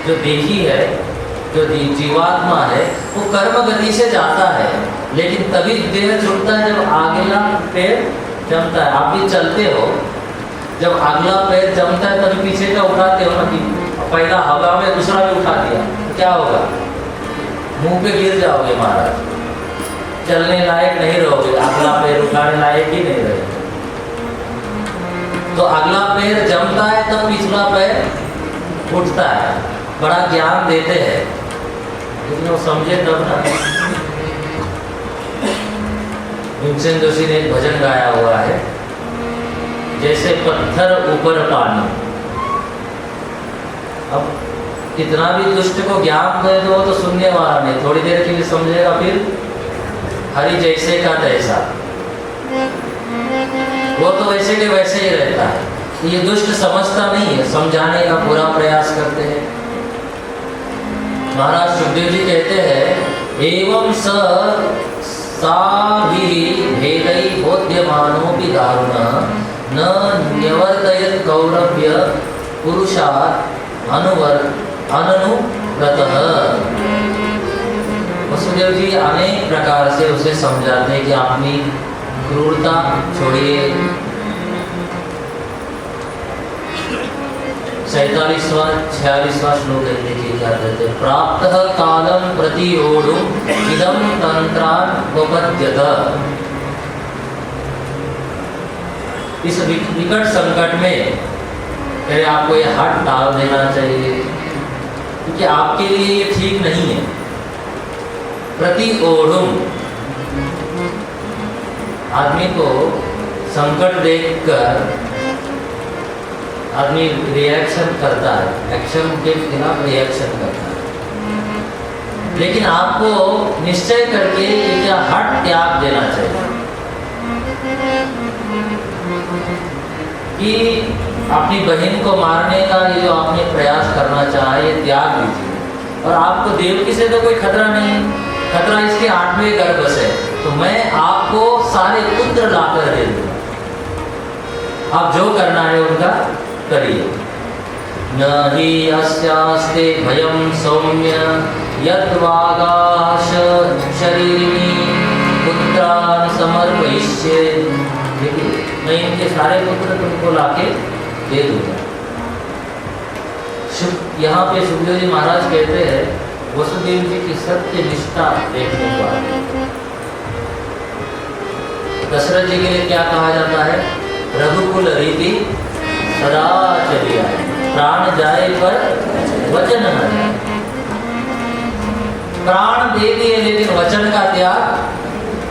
जो देही है, जो जीवात्मा है, वो कर्म गति से जाता है, लेकिन तभी देह छूटता है जब अगला पैर जमता है। आप भी चलते हो, जब अगला पैर जमता है तभी पीछे का उठाते हो ना, कि पहला हवा में दूसरा भी उठा दिया तो क्या होगा? मुंह पे गिर जाओगे महाराज, चलने लायक नहीं रहोगे, अगला पैर उठाने लायक ही नहीं रहोगे। तो अगला पैर जमता है तब पिछला पैर उठता है। बड़ा ज्ञान देते हैं, लेकिन वो समझे तब ना। भीमसेन जोशी ने एक भजन गाया हुआ है, जैसे पत्थर ऊपर पानी। अब कितना भी दुष्ट को ज्ञान दे दो तो सुनने वाला नहीं, थोड़ी देर के लिए समझेगा, फिर हरि जैसे का तैसा, वो तो वैसे के वैसे ही रहता है। ये दुष्ट समझता नहीं है, समझाने का पूरा प्रयास करते हैं। महाराज सुखदेव जी कहते हैं, एवं साभिः भेदै बोध्यमानोऽपि दारुणः न न्यवर्तयत् कौरव्य पुरुषात् अननुव्रतः। वसुदेव जी अनेक प्रकार से उसे समझाते हैं कि अपनी क्रूरता छोड़िए। 47वां 46वां श्लोक देखिए क्या कहते हैं, प्राप्तः कालं प्रति ओढुम् इदं तंत्रानुपपद्यत। इस विकट संकट में फिर आपको ये हट डाल देना चाहिए, क्योंकि आपके लिए ये ठीक नहीं है। प्रति ओढुम्, आदमी को संकट देखकर आदमी रिएक्शन करता है, एक्शन के खिलाफ रिएक्शन करता है, लेकिन आपको निश्चय करके ये क्या हट त्याग देना चाहिए कि अपनी बहन को मारने का ये जो आपने प्रयास करना चाहा, ये त्याग दीजिए। और आपको देवकी से तो कोई खतरा नहीं, खतरा इसके 8वें गर्भ से, तो मैं आपको सारे पुत्र लाकर दे दूंगा, आप जो करना है उनका करिए। न हि अस्यास्ते भयं सौम्य यद्वागाश शरीरिणी पुत्रान् समर्पयिष्ये। देखिए, मैं इनके सारे पुत्र तुमको लाके दे दूंगा। यहाँ पे सुखदेव जी महाराज कहते हैं, वसुदेव जी की सत्य निष्ठा देखने को आती है। दशरथ जी के लिए क्या कहा जाता है, रघुकुल रीति सदा चली आए, प्राण जाए पर वचन न जाए। प्राण दे दिए लेकिन वचन का त्याग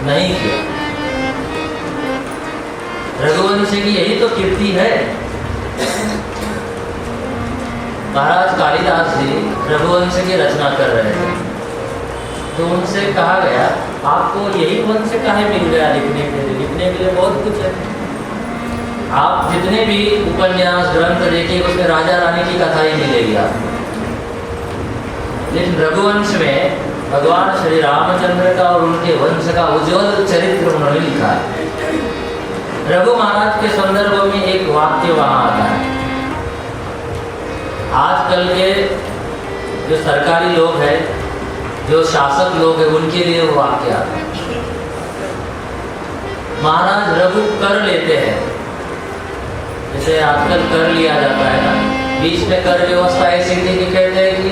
नहीं किया। रघुवंश की यही तो कीर्ति है। महाराज कालिदास जी रघुवंश की रचना कर रहे थे, तो उनसे कहा गया, आपको यही वंश काहे मिल गया लिखने के लिए? लिखने के लिए बहुत कुछ है, आप जितने भी उपन्यास ग्रंथ देखिए उसमें राजा रानी की कथा ही मिलेगी आपको। लेकिन रघुवंश में भगवान श्री रामचंद्र का और उनके वंश का उज्जवल चरित्र उन्होंने लिखा है। रघु महाराज के संदर्भ में एक वाक्य वहां आता है। आजकल के जो सरकारी लोग हैं, जो शासक लोग हैं, उनके लिए वो वाक्य आता है। महाराज रघु कर लेते हैं, जैसे आजकल कर लिया जाता है ना, बीच में कर व्यवस्था ऐसी थी कि कहते हैं कि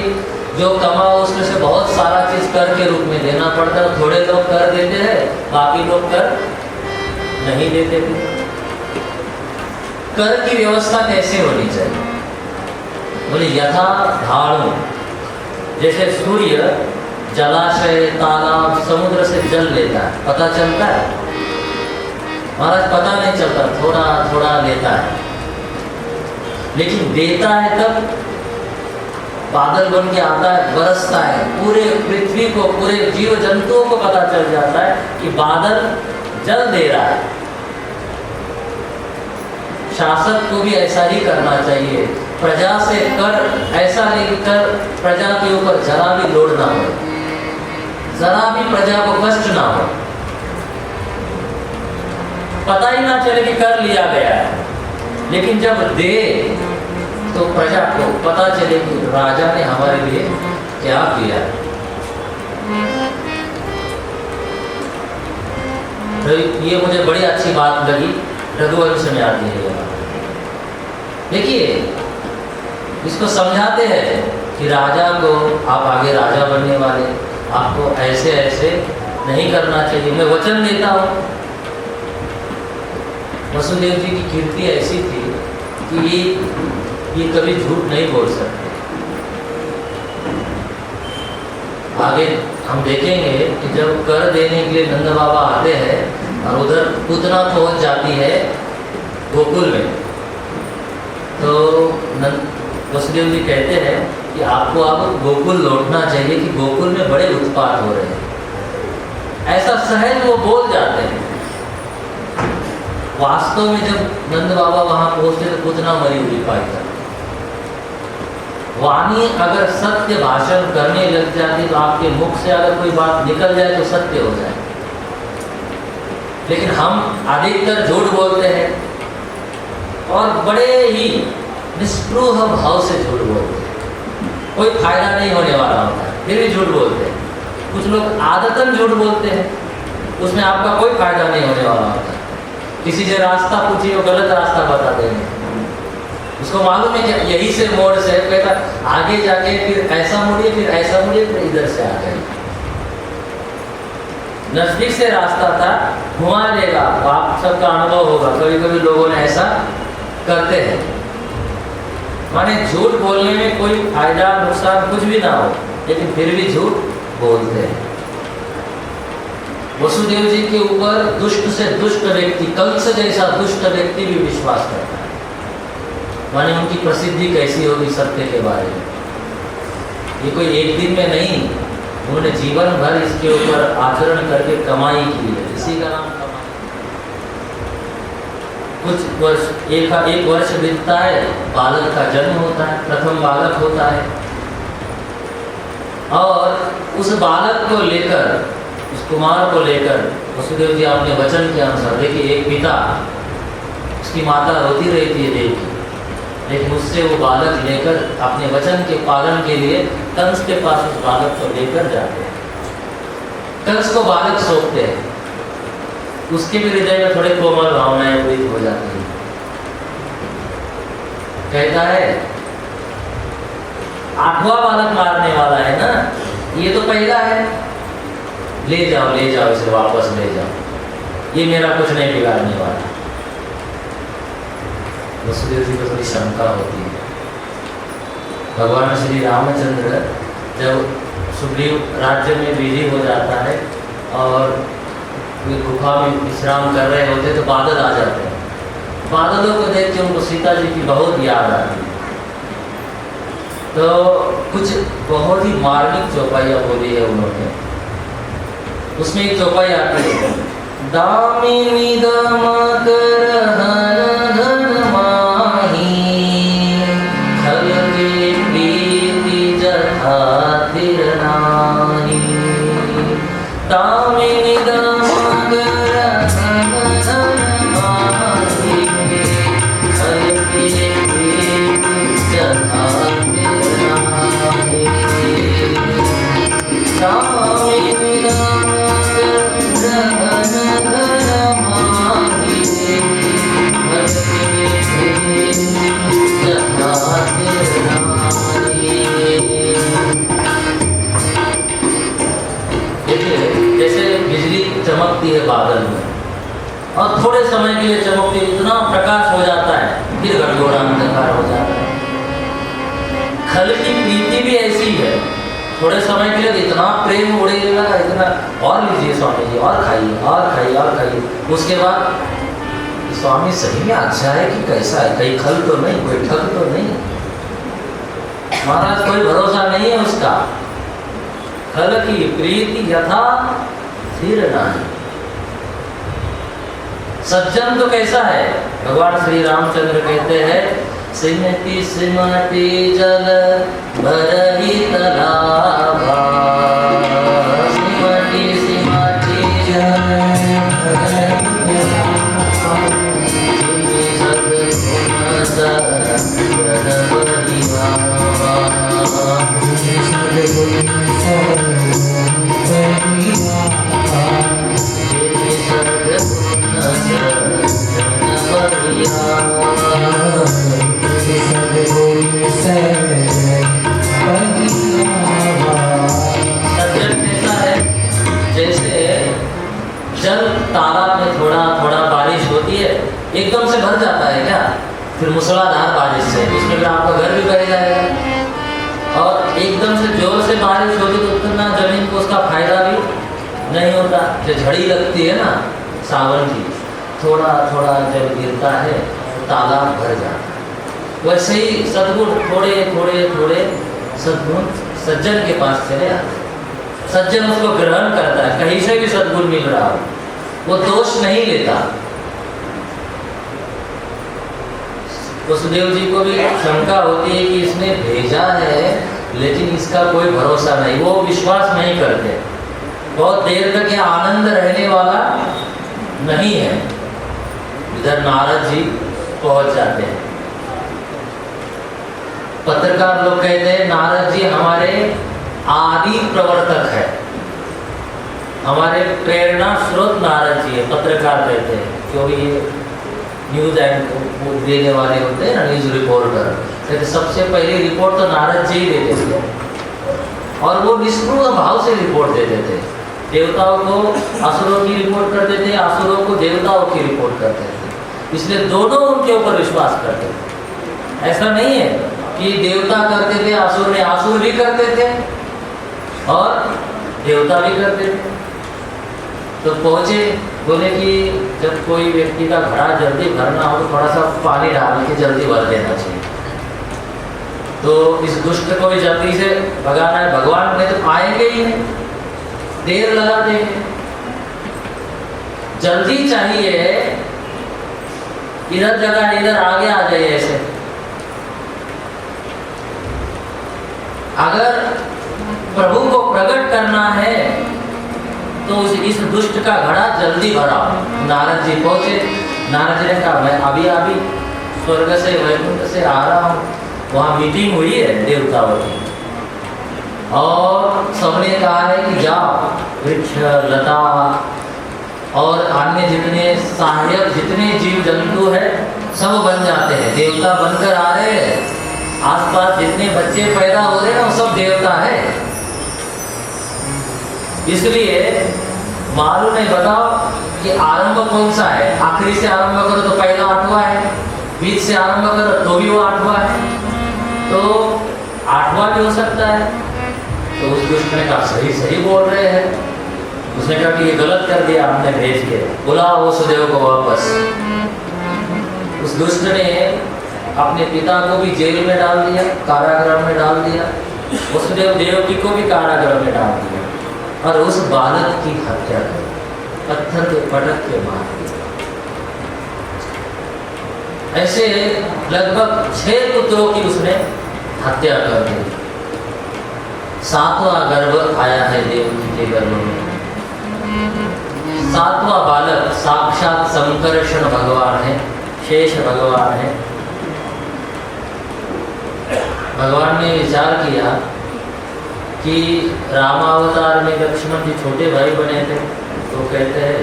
जो कमाओ उसमें से बहुत सारा चीज कर के रूप में देना पड़ता है। थोड़े लोग कर देते हैं, बाकी लोग कर नहीं देते थे। कर की व्यवस्था कैसे होनी चाहिए? बोले यथा धाणु, जैसे सूर्य जलाशय, तालाब, समुद्र से जल लेता है, पता चलता है? महाराज पता नहीं चलता, थोड़ा थोड़ा लेता है, लेकिन देता है तब बादल बन के आता है, बरसता है, पूरे पृथ्वी को, पूरे जीव जंतुओं को पता चल जाता है कि बादल जल दे रहा है। शासक को भी ऐसा ही करना चाहिए, प्रजा से कर ऐसा लेकर प्रजा के ऊपर जरा भी लोड ना हो, जरा भी प्रजा को कष्ट ना हो। पता ही ना चले कि कर लिया गया है। लेकिन जब दे तो प्रजा को पता चले कि राजा ने हमारे लिए क्या किया। तो ये मुझे बड़ी अच्छी बात लगी, रघुवंश में आती है ये बात। देखिए इसको समझाते हैं कि राजा को, आप आगे राजा बनने वाले, आपको ऐसे ऐसे नहीं करना चाहिए, मैं वचन देता हूँ। वसुदेव जी की कीर्ति ऐसी थी कि ये कभी झूठ नहीं बोल सकते। आगे हम देखेंगे कि जब कर देने के लिए नंद बाबा आते हैं और उधर पूतना पहुंच जाती है गोकुल में, तो वसुदेव जी कहते हैं कि आपको अब गोकुल लौटना चाहिए कि गोकुल में बड़े उत्पात हो रहे हैं। ऐसा सहज वो बोल जाते हैं। वास्तव में जब नंद बाबा वहां पहुंचते तो पूतना मरी हुई पाई जाती। वाणी अगर सत्य भाषण करने लग जाती तो आपके मुख से अगर कोई बात निकल जाए तो सत्य हो जाए। लेकिन हम अधिकतर झूठ बोलते हैं और बड़े ही निष्पृह भाव से झूठ बोलते हैं। कोई फायदा नहीं होने वाला होता है फिर भी झूठ बोलते हैं। कुछ लोग आदतन झूठ बोलते हैं, उसमें आपका कोई फायदा नहीं होने वाला होता है। किसी से रास्ता पूछिए वो गलत रास्ता बता देंगे, उसको मालूम है कि यही से मोड़ से कहता आगे जाके फिर ऐसा मुड़िए, फिर ऐसा मुड़िए, फिर इधर से आ गए। नजदीक से रास्ता था, घुमा देगा। आप सबका अनुभव होगा, कभी कभी लोगों ने ऐसा करते हैं। माने झूठ बोलने में कोई फायदा नुकसान कुछ भी ना हो, लेकिन फिर भी झूठ बोलते हैं। वसुदेव जी के ऊपर दुष्ट से दुष्ट व्यक्ति, कंस जैसा दुष्ट व्यक्ति भी विश्वास करता है। माने उनकी प्रसिद्धि कैसी होगी सत्य के बारे में। ये कोई एक दिन में नहीं, उन्होंने जीवन भर इसके ऊपर आचरण करके कमाई की है। इसी का नाम कमाई। कुछ वर्ष, एक वर्ष बीतता है, बालक का जन्म होता है, प्रथम बालक होता है। और उस बालक को लेकर, उस कुमार को लेकर वसुदेव जी अपने वचन के अनुसार, देखिए एक पिता, उसकी माता रोती रहती है देवी, लेकिन उससे वो बालक लेकर अपने वचन के पालन के लिए कंस के पास उस बालक को लेकर जाते हैं। कंस को बालक सौंपते हैं। उसके भी हृदय में थोड़े कोमल भावनाएं उदित हो जाती हैं। कहता है 8वां बालक मारने वाला है ना, ये तो पहला है, ले जाओ इसे वापस ले जाओ, ये मेरा कुछ नहीं बिगाड़ने वाला। वसुदेव जी को थोड़ी शंका होती है। भगवान श्री रामचंद्र जब सुग्रीव राज्य में बिजी हो जाता है और गुफा में विश्राम कर रहे होते तो बादल आ जाते हैं। बादलों को देख के उनको सीता जी की बहुत याद आती है। तो कुछ बहुत ही मार्मिक चौपाइयाँ बोली है उन्होंने। उसमें एक चौपाई आती है, दामिनी दमकर हन धन माही, खल के प्रीति जथा थिर नाही। दामिनी दमकर हन धन माही, खल के प्रीति जथा थिर नाही। दामिनी चमकती है बादल में और थोड़े समय के लिए चमकती, इतना प्रकाश हो जाता है, फिर घटघोड़ा अंधकार हो जाता है। खल की प्रीति भी ऐसी है, थोड़े समय के लिए इतना प्रेम उड़े लगा, इतना और लीजिए स्वामी जी, और खाइए और खाइए और खाइए। उसके बाद स्वामी सही में अच्छा है कि कैसा है, कहीं खल तो नहीं, कोई ठग तो नहीं, महाराज कोई भरोसा नहीं है उसका। खल की प्रीति यथा थिर नाही। सज्जन तो कैसा है, भगवान श्री रामचंद्र कहते हैं, सिमटी सिमटी जल भरही तालाबा, सिमटी सिमटी जल भरही तालाबा। तालाब में थोड़ा थोड़ा बारिश होती है, एकदम से भर जाता है क्या? फिर मूसलाधार बारिश से उसमें फिर आपका घर भी बह जाएगा। और एकदम से जोर से बारिश होती तो उतना जमीन को उसका फायदा भी नहीं होता। जो झड़ी लगती है ना सावन की, थोड़ा थोड़ा जब गिरता है तालाब भर जाता है। वैसे ही सद्गुण थोड़े थोड़े थोड़े सद्गुण सज्जन के पास चले आते हैं। सज्जन उसको ग्रहण करता है, कहीं से भी सद्गुण मिल रहा हो वो दोष नहीं लेता। वसुदेव जी को भी शंका होती है कि इसने भेजा है लेकिन इसका कोई भरोसा नहीं, वो विश्वास नहीं करते। बहुत देर तक ये आनंद रहने वाला नहीं है। इधर नारद जी पहुंच जाते हैं। पत्रकार लोग कहते हैं नारद जी हमारे आदि प्रवर्तक है, हमारे प्रेरणा स्रोत नारद जी है। पत्रकार कहते हैं क्योंकि ये न्यूज देने वाले होते हैं ना, न्यूज रिपोर्टर, कहते सबसे पहले रिपोर्ट तो नारद जी ही देते थे और वो निष्ठुर भाव से रिपोर्ट देते थे। देवताओं को असुरों की रिपोर्ट करते थे, असुरों को देवताओं की रिपोर्ट करते थे, इसलिए दोनों उनके ऊपर विश्वास करते थे। ऐसा नहीं है कि देवता करते थे असुर भी करते थे और देवता भी करते थे। तो पहुंचे, बोले कि जब कोई व्यक्ति का घड़ा जल्दी भरना हो तो थोड़ा सा पानी डाल के जल्दी भर देना चाहिए। तो इस दुष्ट को भी जल्दी से भगाना है, भगवान ने तो आएंगे ही नहीं, देर लगा देंगे। जल्दी चाहिए, इधर जगह इधर आगे आ जाइए। ऐसे अगर प्रभु को प्रकट करना है तो इस दुष्ट का घड़ा जल्दी भराओ। नारद जी पहुंचे, नारद जी ने कहा मैं अभी स्वर्ग से वैकुंठ से आ रहा हूँ, वहाँ मीटिंग हुई है देवताओं की और सबने कहा है कि जाओ वृक्ष लता और अन्य जितने सहायक जितने जीव जंतु है सब बन जाते हैं, देवता बनकर आ रहे हैं। आसपास जितने बच्चे पैदा हो रहे हैं ना वो सब देवता है। इसलिए मालूम नहीं, बताओ कि आरंभ कौन सा है? आखिरी से आरंभ करो तो पहला 8वां है, बीच से आरंभ करो तो भी वो 8वां है, तो 8वां भी हो सकता है। तो उस दुष्ट ने कहा सही बोल रहे हैं। उसने कहा कि ये गलत कर दिया हमने भेज के, बुलाओ वसुदेव को वापस। उस दुष्ट ने अपने पिता को भी जेल में डाल दिया, कारागृह में डाल दिया, वसुदेव देवकी को भी कारागृह में डाल दिया और उस बालक की हत्या कर पत्थर के पटक के मार दिया। ऐसे लगभग 6 पुत्रों की उसने हत्या कर दी। 7वां गर्भ आया है देवकी के गर्भ में। 7वां बालक साक्षात संकर्षण भगवान है, शेष भगवान है। भगवान ने विचार किया कि रामावतार में लक्ष्मण जी छोटे भाई बने थे, तो कहते हैं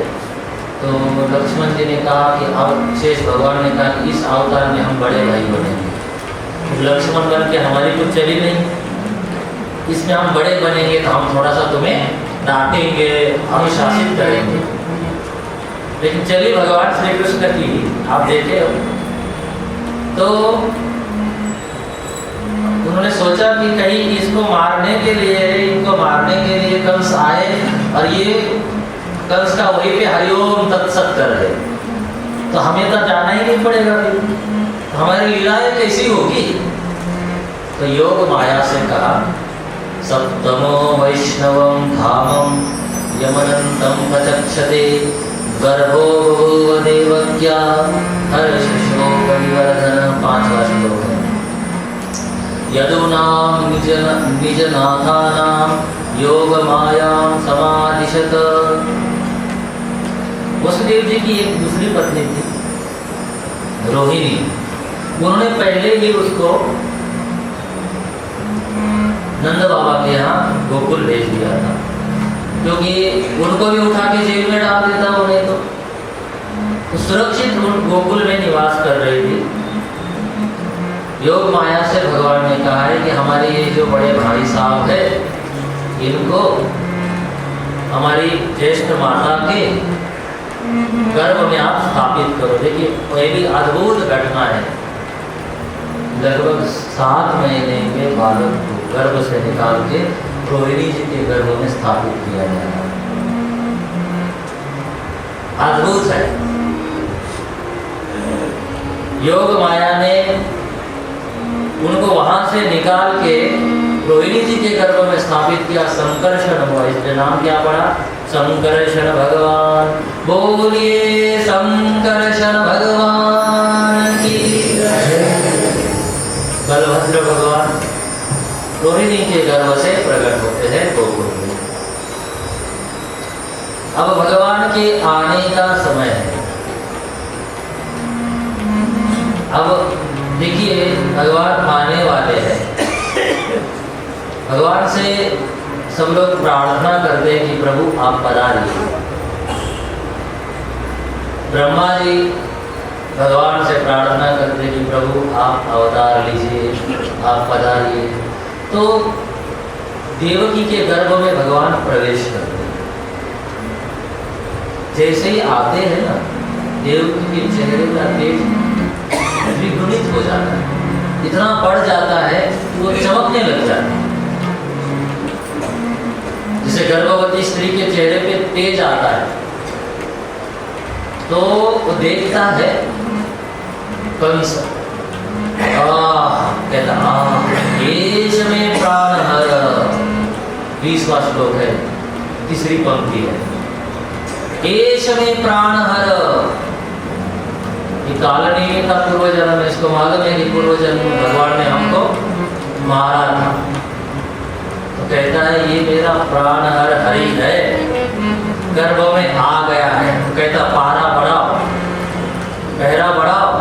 तो लक्ष्मण जी ने कहा कि अब शेष भगवान ने कहा कि इस अवतार में हम बड़े भाई बनेंगे। लक्ष्मण बन के हमारी कुछ चली नहीं, इसमें हम बड़े बनेंगे तो हम थोड़ा सा तुम्हें डांटेंगे, अनुशासित करेंगे। लेकिन चलिए भगवान श्री कृष्ण की आप देखे हो। तो उन्होंने सोचा कि कहीं इसको मारने के लिए, इनको मारने के लिए कंस आए और ये कंस का वहीं पे हरिओम तत्सत कर दे, तो हमें तो जाना ही नहीं पड़ेगा, फिर हमारी लीलाएं कैसी होगी। तो योग माया से कहा सप्तमो वैष्णवम धामम यमनंतम प्रचक्षते गर्भो बभूव देवक्या हर्षो परिवर्धन। 5वां श्लोक है। यदुनाम निजनाथानाम योग मायाम समादिशत। वसुदेव जी की एक दूसरी पत्नी थी रोहिणी, उन्होंने पहले ही उसको नंद बाबा के यहाँ गोकुल भेज दिया था, क्योंकि उनको भी उठा के जेल में डाल देता उन्हें तो सुरक्षित गोकुल में निवास कर रही थी। योग माया से भगवान ने कहा है कि हमारे ये जो बड़े भाई साहब है इनको हमारी ज्येष्ठ माता के गर्भ में आप स्थापित करो। देखिए पहली अद्भुत घटना है, लगभग 7 महीने के बालक को गर्भ से निकाल के रोहिणी जी के गर्भ में स्थापित किया गया। अद्भुत है। योग माया ने उनको वहां से निकाल के रोहिणी जी के गर्भ में स्थापित किया। संकर्षण हुआ, इसलिए नाम क्या पड़ा? संकर्षण भगवान। बोलिए संकर्षण भगवान की जय। बलभद्र भगवान रोहिणी के गर्भ से प्रकट होते हैं गोकुल में। अब भगवान के आने का समय है। अब देखिए भगवान आने वाले हैं। भगवान से सब लोग प्रार्थना करते हैं कि प्रभु आप पधारिए। ब्रह्मा जी भगवान से प्रार्थना करते हैं कि प्रभु आप अवतार लीजिए, आप पधारिए। तो देवकी के गर्भ में भगवान प्रवेश करते हैं। जैसे ही आते हैं ना, देवकी के चेहरे का तेज द्विगुणित हो जाता है, इतना बढ़ जाता है कि वो चमकने लग जाता है। जैसे गर्भवती स्त्री के चेहरे पे तेज आता है तो वो देखता है कंस, कहता एष में प्राण हर। 20वां श्लोक है, तीसरी पंक्ति है। एष में प्राण हर। ये कालनेमी था पूर्व जन्म में, इसको मालूम है कि पूर्व जन्म में भगवान ने हमको मारा था। तो कहता है ये मेरा प्राण हर हरि है, गर्भ में आ गया है। तो कहता पारा बढ़ाओ, पहरा बढ़ाओ,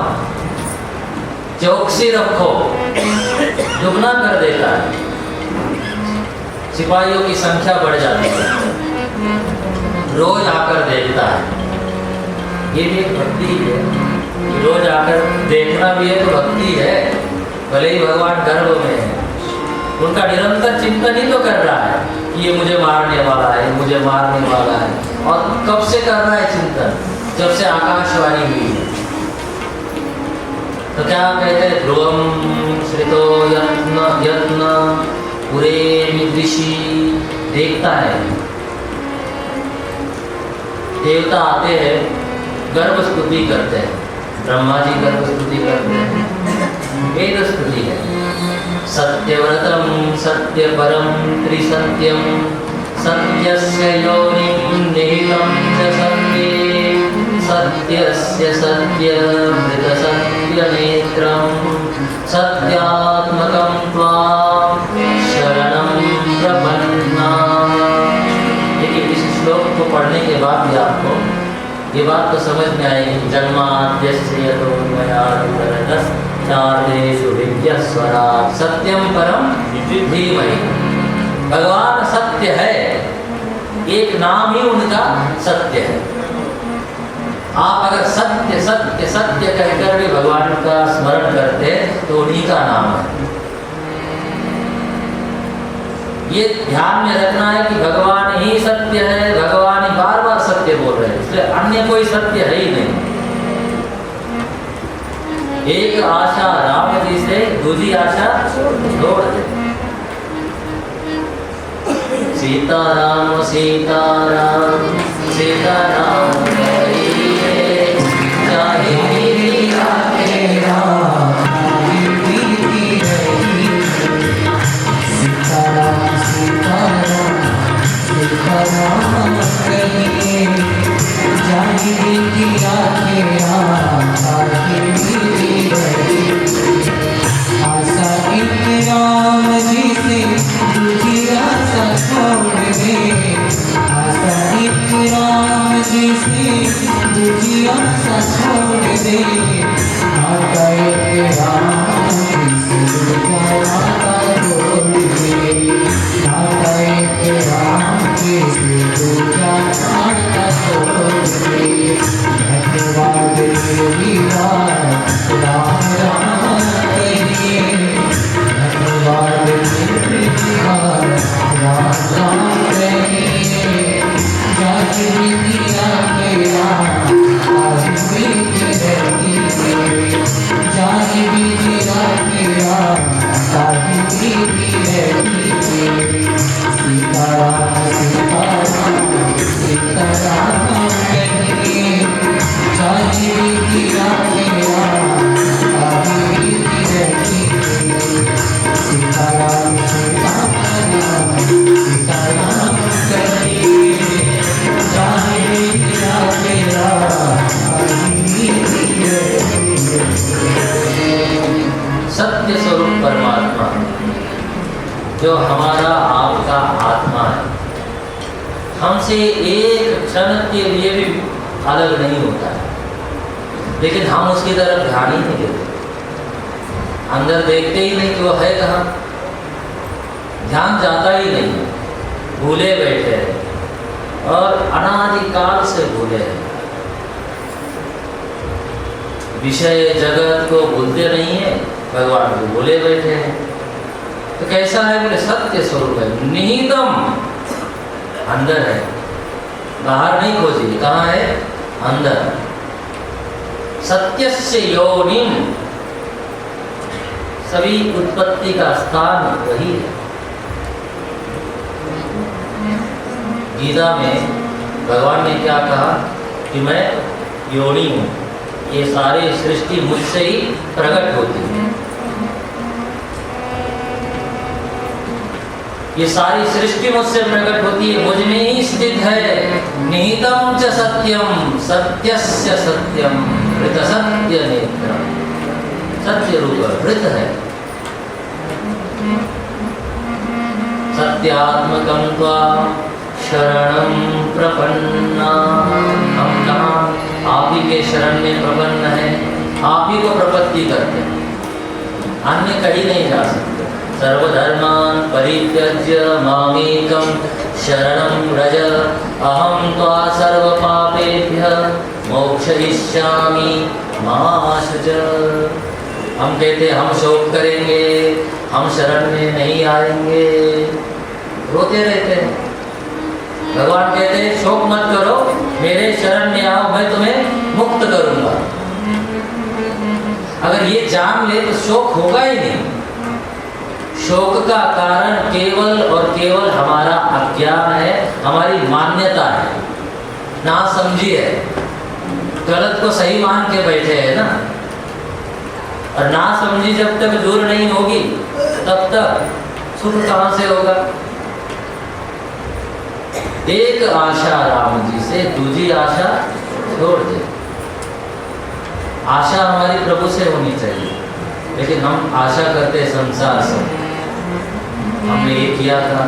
चौकसी रखो। दुगना कर देता है, सिपाहियों की संख्या बढ़ जाती है, रोज आकर देखता है। ये भी एक भक्ति है, रोज आकर देखना भी है तो भक्ति है। भले ही भगवान गर्भ में है, उनका निरंतर चिंतन ही तो कर रहा है कि ये मुझे मारने वाला है, मुझे मारने वाला है। और कब से कर रहा है चिंतन? जब से आकाशवाणी हुई है। तो क्या कहते हैं? ध्रुवम श्रितो यत्न यत्न पुरे विदृषि। देखता है, देवता आते हैं, गर्भ स्तुति करते हैं। ब्रह्मा जी गर्भ स्तुति करते हैं, वेद स्तुति है। सत्यव्रतम सत्यपरम त्रिसत्यम सत्यस्य योनिं निहितं च सत्ये सत्यस्य सत्यमृत सत्यनेत्रं सत्यात्मकं त्वां शरणं प्रपन्नाः। देखिए इस श्लोक को पढ़ने के बाद भी आपको ये बात तो समझ में आएगी। जन्माद्यस्य यतोन्मयादितरतः चार्देषु विद्यस्वराट् सत्यम परम धीमहि। भगवान सत्य है, एक नाम ही उनका सत्य है। आप अगर सत्य सत्य सत्य कहकर भी भगवान का स्मरण करते हैं तो उन्हीं का नाम है। ये ध्यान में रखना है कि भगवान ही सत्य है, भगवान ही बार बार सत्य बोल रहे हैं, इसलिए अन्य कोई सत्य है ही नहीं। एक आशा राम जी से, दूसरी आशा छोड़ दे। सीताराम सीताराम सीताराम Yeah. हमसे एक क्षण के लिए भी अलग नहीं होता है, लेकिन हम उसकी तरफ ध्यान ही नहीं देते, अंदर देखते ही नहीं कि वो है कहाँ, ध्यान जाता ही नहीं, भूले बैठे हैं और अनादिकाल से भूले हैं। विषय जगत को भूलते नहीं है, भगवान को भूले बैठे हैं। तो कैसा है? बोले सत्य स्वरूप है, निहितम, अंदर है, बाहर नहीं खोजी, कहाँ है? अंदर। सत्यस्य योनिम, सभी उत्पत्ति का स्थान वही है। गीता में भगवान ने क्या कहा कि मैं योनि हूँ, ये सारी सृष्टि मुझसे ही प्रकट होती है, ये सारी सृष्टि मुझसे प्रकट होती है, मुझ में ही स्थित है। निहितम च सत्यम, सत्यस्य सत्यम, वृत सत्य नेत्रम, सत्य रूप वृत है। सत्यात्मकं त्वां शरणं प्रपन्ना, हम कहाँ? आप ही के शरण में प्रपन्न है, आप ही को प्रपत्ति करते हैं, अन्य कहीं नहीं जा सकते। सर्वधर्मान् परित्यज्य मामेकं शरणं व्रज, अहं त्वा सर्वपापेभ्यः मोक्षयिष्यामि मा शुच। हम कहते हम शोक करेंगे, हम शरण में नहीं आएंगे, रोते रहते हैं। भगवान कहते हैं शोक मत करो, मेरे शरण में आओ, मैं तुम्हें मुक्त करूंगा। अगर ये जान ले तो शोक होगा ही नहीं। शोक का कारण केवल और केवल हमारा अज्ञान है, हमारी मान्यता है, ना समझी है, गलत को सही मान के बैठे हैं ना। और ना समझी जब तक दूर नहीं होगी तब तक सुख कहाँ से होगा? एक आशा राम जी से, दूसरी आशा छोड़ दे। आशा हमारी प्रभु से होनी चाहिए, लेकिन हम आशा करते संसार से। हमने ये किया था,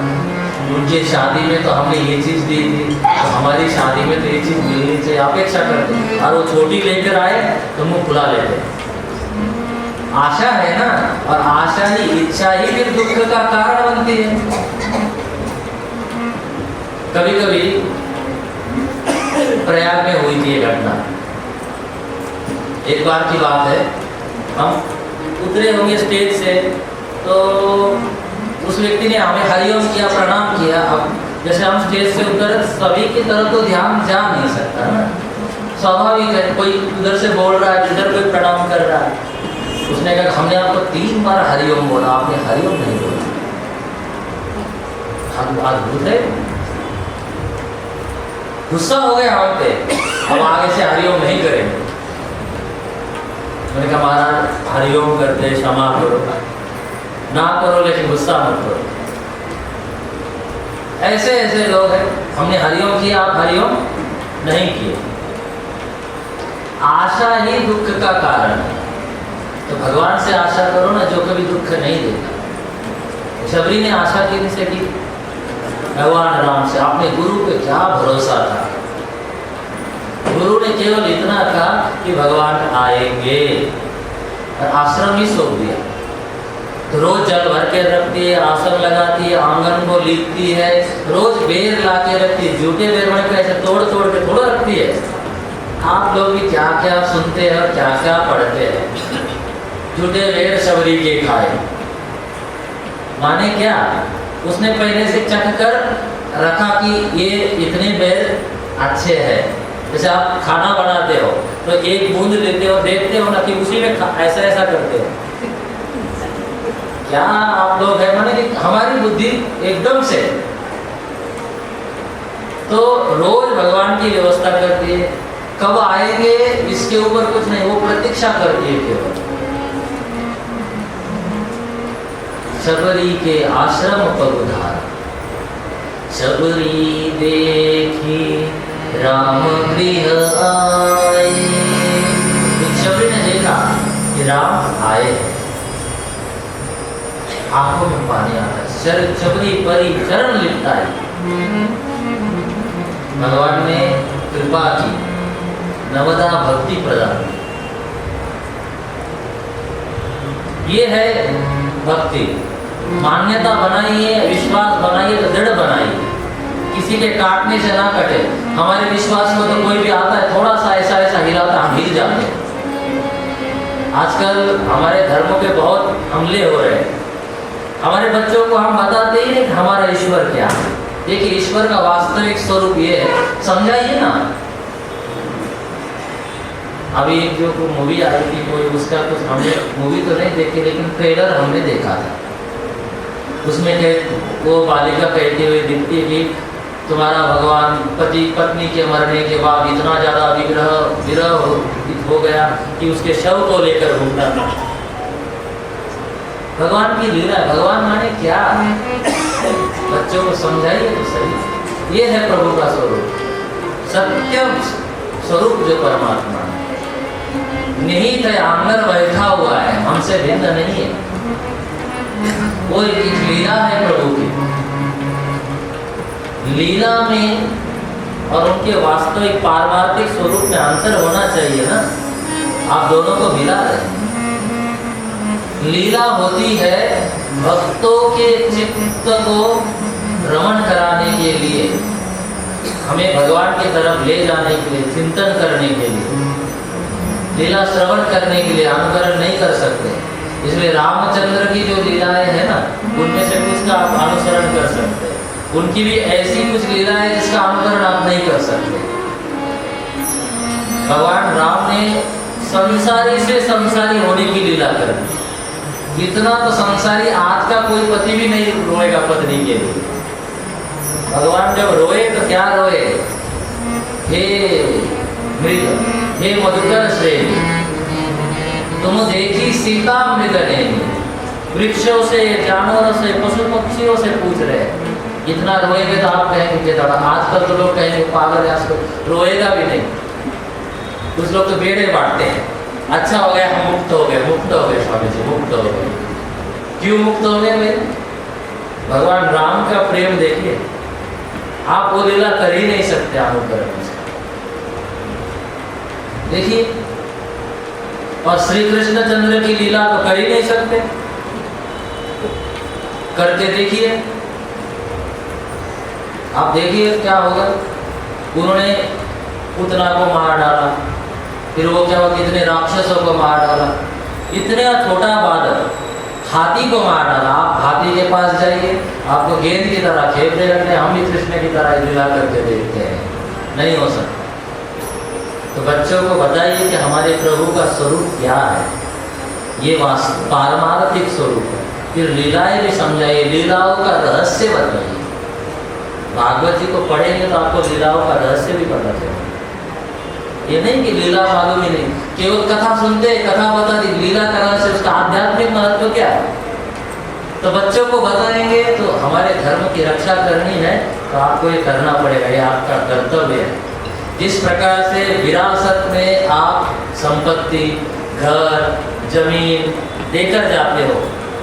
उनकी शादी में तो हमने ये चीज़ दी थी, तो हमारी शादी में तो ये चीज़ मिलनी चाहिए, अपेक्षा करते। और वो छोटी लेकर आए तो मुँह खुला लेते। आशा है ना, और आशा ही, इच्छा ही फिर दुख का कारण बनती है। कभी कभी प्रयाग में हुई थी ये घटना। एक बार की बात है, हम उतरे होंगे स्टेज से, तो उस व्यक्ति ने हमें हरिओम किया, प्रणाम किया। अब जैसे हम स्टेज से उतर, सभी की तरफ तो ध्यान जा नहीं सकता ना, स्वाभाविक है, कोई उधर से बोल रहा है, इधर कोई प्रणाम कर रहा है। उसने कहा हमने आपको 3 बार हरिओम बोला, आपने हरिओम नहीं बोला। अद्भुत है, गुस्सा हो गया हम पे, हम आगे से हरिओम नहीं करेंगे। मैंने कहा महाराज हरिओम करते, क्षमा करो, ना करो लेकिन गुस्सा मत करो। ऐसे ऐसे लोग हैं, हमने हरिओम किया, आप हरिओम नहीं किए। आशा ही दुख का कारण है, तो भगवान से आशा करो ना, जो कभी दुख नहीं देता। शबरी ने आशा किनसे की? भगवान राम से। अपने गुरु पे क्या भरोसा था? गुरु ने केवल इतना कहा कि भगवान आएंगे, और आश्रम ही सौंप दिया। तो रोज जल भर के रखती है, आसन लगाती है, आंगन को लीपती है, रोज बेर ला के रखती है, जूठे बेर में ऐसे तोड़ तोड़ के थोड़ा रखती है। आप लोग भी क्या क्या सुनते हैं और क्या क्या पढ़ते हैं। जूठे बेर शबरी के खाए, माने क्या? उसने पहले से चख कर रखा कि ये इतने बेर अच्छे हैं। जैसे आप खाना बनाते हो तो एक बूंद लेते हो, देखते हो ना कि उसी में ऐसा ऐसा करते हो। क्या आप लोग है, माने कि हमारी बुद्धि एकदम से। तो रोज भगवान की व्यवस्था करती है, कब आएंगे इसके ऊपर कुछ नहीं, वो प्रतीक्षा करती है केवल। शबरी के आश्रम पर उधार, शबरी देखी राम गृह आए। शबरी ने देखा कि राम आए, आंखों में पानी आता है। शबरी परी चरण लिपटा है, भगवान ने कृपा की, नवदा भक्ति प्रदान। ये है भक्ति। मान्यता बनाइए, विश्वास बनाइए तो दृढ़ बनाइए, किसी के काटने से ना कटे। हमारे विश्वास में तो कोई भी आता है, थोड़ा सा ऐसा ऐसा हिलाता है, हम हिल जाते हैं। आजकल हमारे धर्मों पे बहुत हमले हो रहे हैं। हमारे बच्चों को हम बताते ही नहीं कि हमारा ईश्वर क्या है। देखिए, ईश्वर का वास्तविक स्वरूप ये है, समझाइए ना। अभी एक जो मूवी आई थी कोई, उसका कुछ हमने मूवी तो नहीं देखी, लेकिन ट्रेलर हमने देखा था। उसमें वो बालिका कहती हुई दिखती कि तुम्हारा भगवान पति पत्नी के मरने के बाद इतना ज़्यादा विरह हो गया कि उसके शव को लेकर घूमता था। भगवान की लीला, भगवान माने क्या? बच्चों को समझाइए तो सही। ये है प्रभु का स्वरूप, सत्यम स्वरूप जो परमात्मा है। निहित है, अंदर बैठा हुआ है, हमसे भिन्न नहीं है। वो एक लीला है प्रभु की। लीला में और उनके वास्तविक पारमार्थिक स्वरूप में अंतर होना चाहिए ना। आप दोनों को मिला रहे। लीला होती है भक्तों के चित्त को रमण कराने के लिए, हमें भगवान की तरफ ले जाने के लिए, चिंतन करने के लिए, लीला श्रवण करने के लिए। अनुकरण नहीं कर सकते। इसलिए रामचंद्र की जो लीलाएं है ना, उनमें से कुछ का आप अनुसरण कर सकते हैं। उनकी भी ऐसी कुछ लीला है जिसका अनुकरण आप नहीं कर सकते। भगवान राम ने संसारी से संसारी होने की लीला कर दी। इतना तो संसारी आज का कोई पति भी नहीं रोएगा पत्नी के लिए। भगवान जब रोए तो क्या रोए? हे मृग, हे मधुकर श्रेणी, तुम देखी सीता मृगने, वृक्षों से, जानवरों से, पशु पक्षियों से पूछ रहे। इतना रोएंगे तो आप कहेंगे दादा। आजकल तो लोग कहेंगे पागल है, आजकल रोएगा भी नहीं। कुछ लोग तो बेड़े बांटते हैं, अच्छा हो गया हम मुक्त हो गए, मुक्त हो गए स्वामी जी, मुक्त हो गए। क्यों मुक्त हो गए भाई? भगवान राम का प्रेम देखिए। आप वो लीला कर ही नहीं सकते अनुकरण से, देखिए। और श्री कृष्ण चंद्र की लीला तो कर ही नहीं सकते, करके देखिए। आप देखिए क्या होगा। उन्होंने पुतना को मार डाला, फिर वो क्या हुआ, कितने राक्षसों को मार डाला। इतना छोटा बालक हाथी को मार डाला। आप हाथी के पास जाइए, आपको गेंद की तरह खेलने लगते। हम भी कृष्ण की तरह लीला करके देखते हैं, नहीं हो सकता। तो बच्चों को बताइए कि हमारे प्रभु का स्वरूप क्या है। ये पारमार्थिक स्वरूप है। फिर लीलाएं भी समझाइए, लीलाओं का रहस्य बताइए। भागवत जी को पढ़ेंगे तो आपको लीलाओं का रहस्य भी पता चलेगा। ये नहीं कि लीला मालूम ही नहीं, केवल कथा सुनते, कथा बता दी, लीला कराने से उसका आध्यात्मिक महत्व क्या है? तो बच्चों को बताएंगे तो हमारे धर्म की रक्षा करनी है तो आपको ये करना पड़ेगा, ये आपका कर्तव्य है। जिस प्रकार से विरासत में आप संपत्ति, घर, जमीन देकर जाते हो,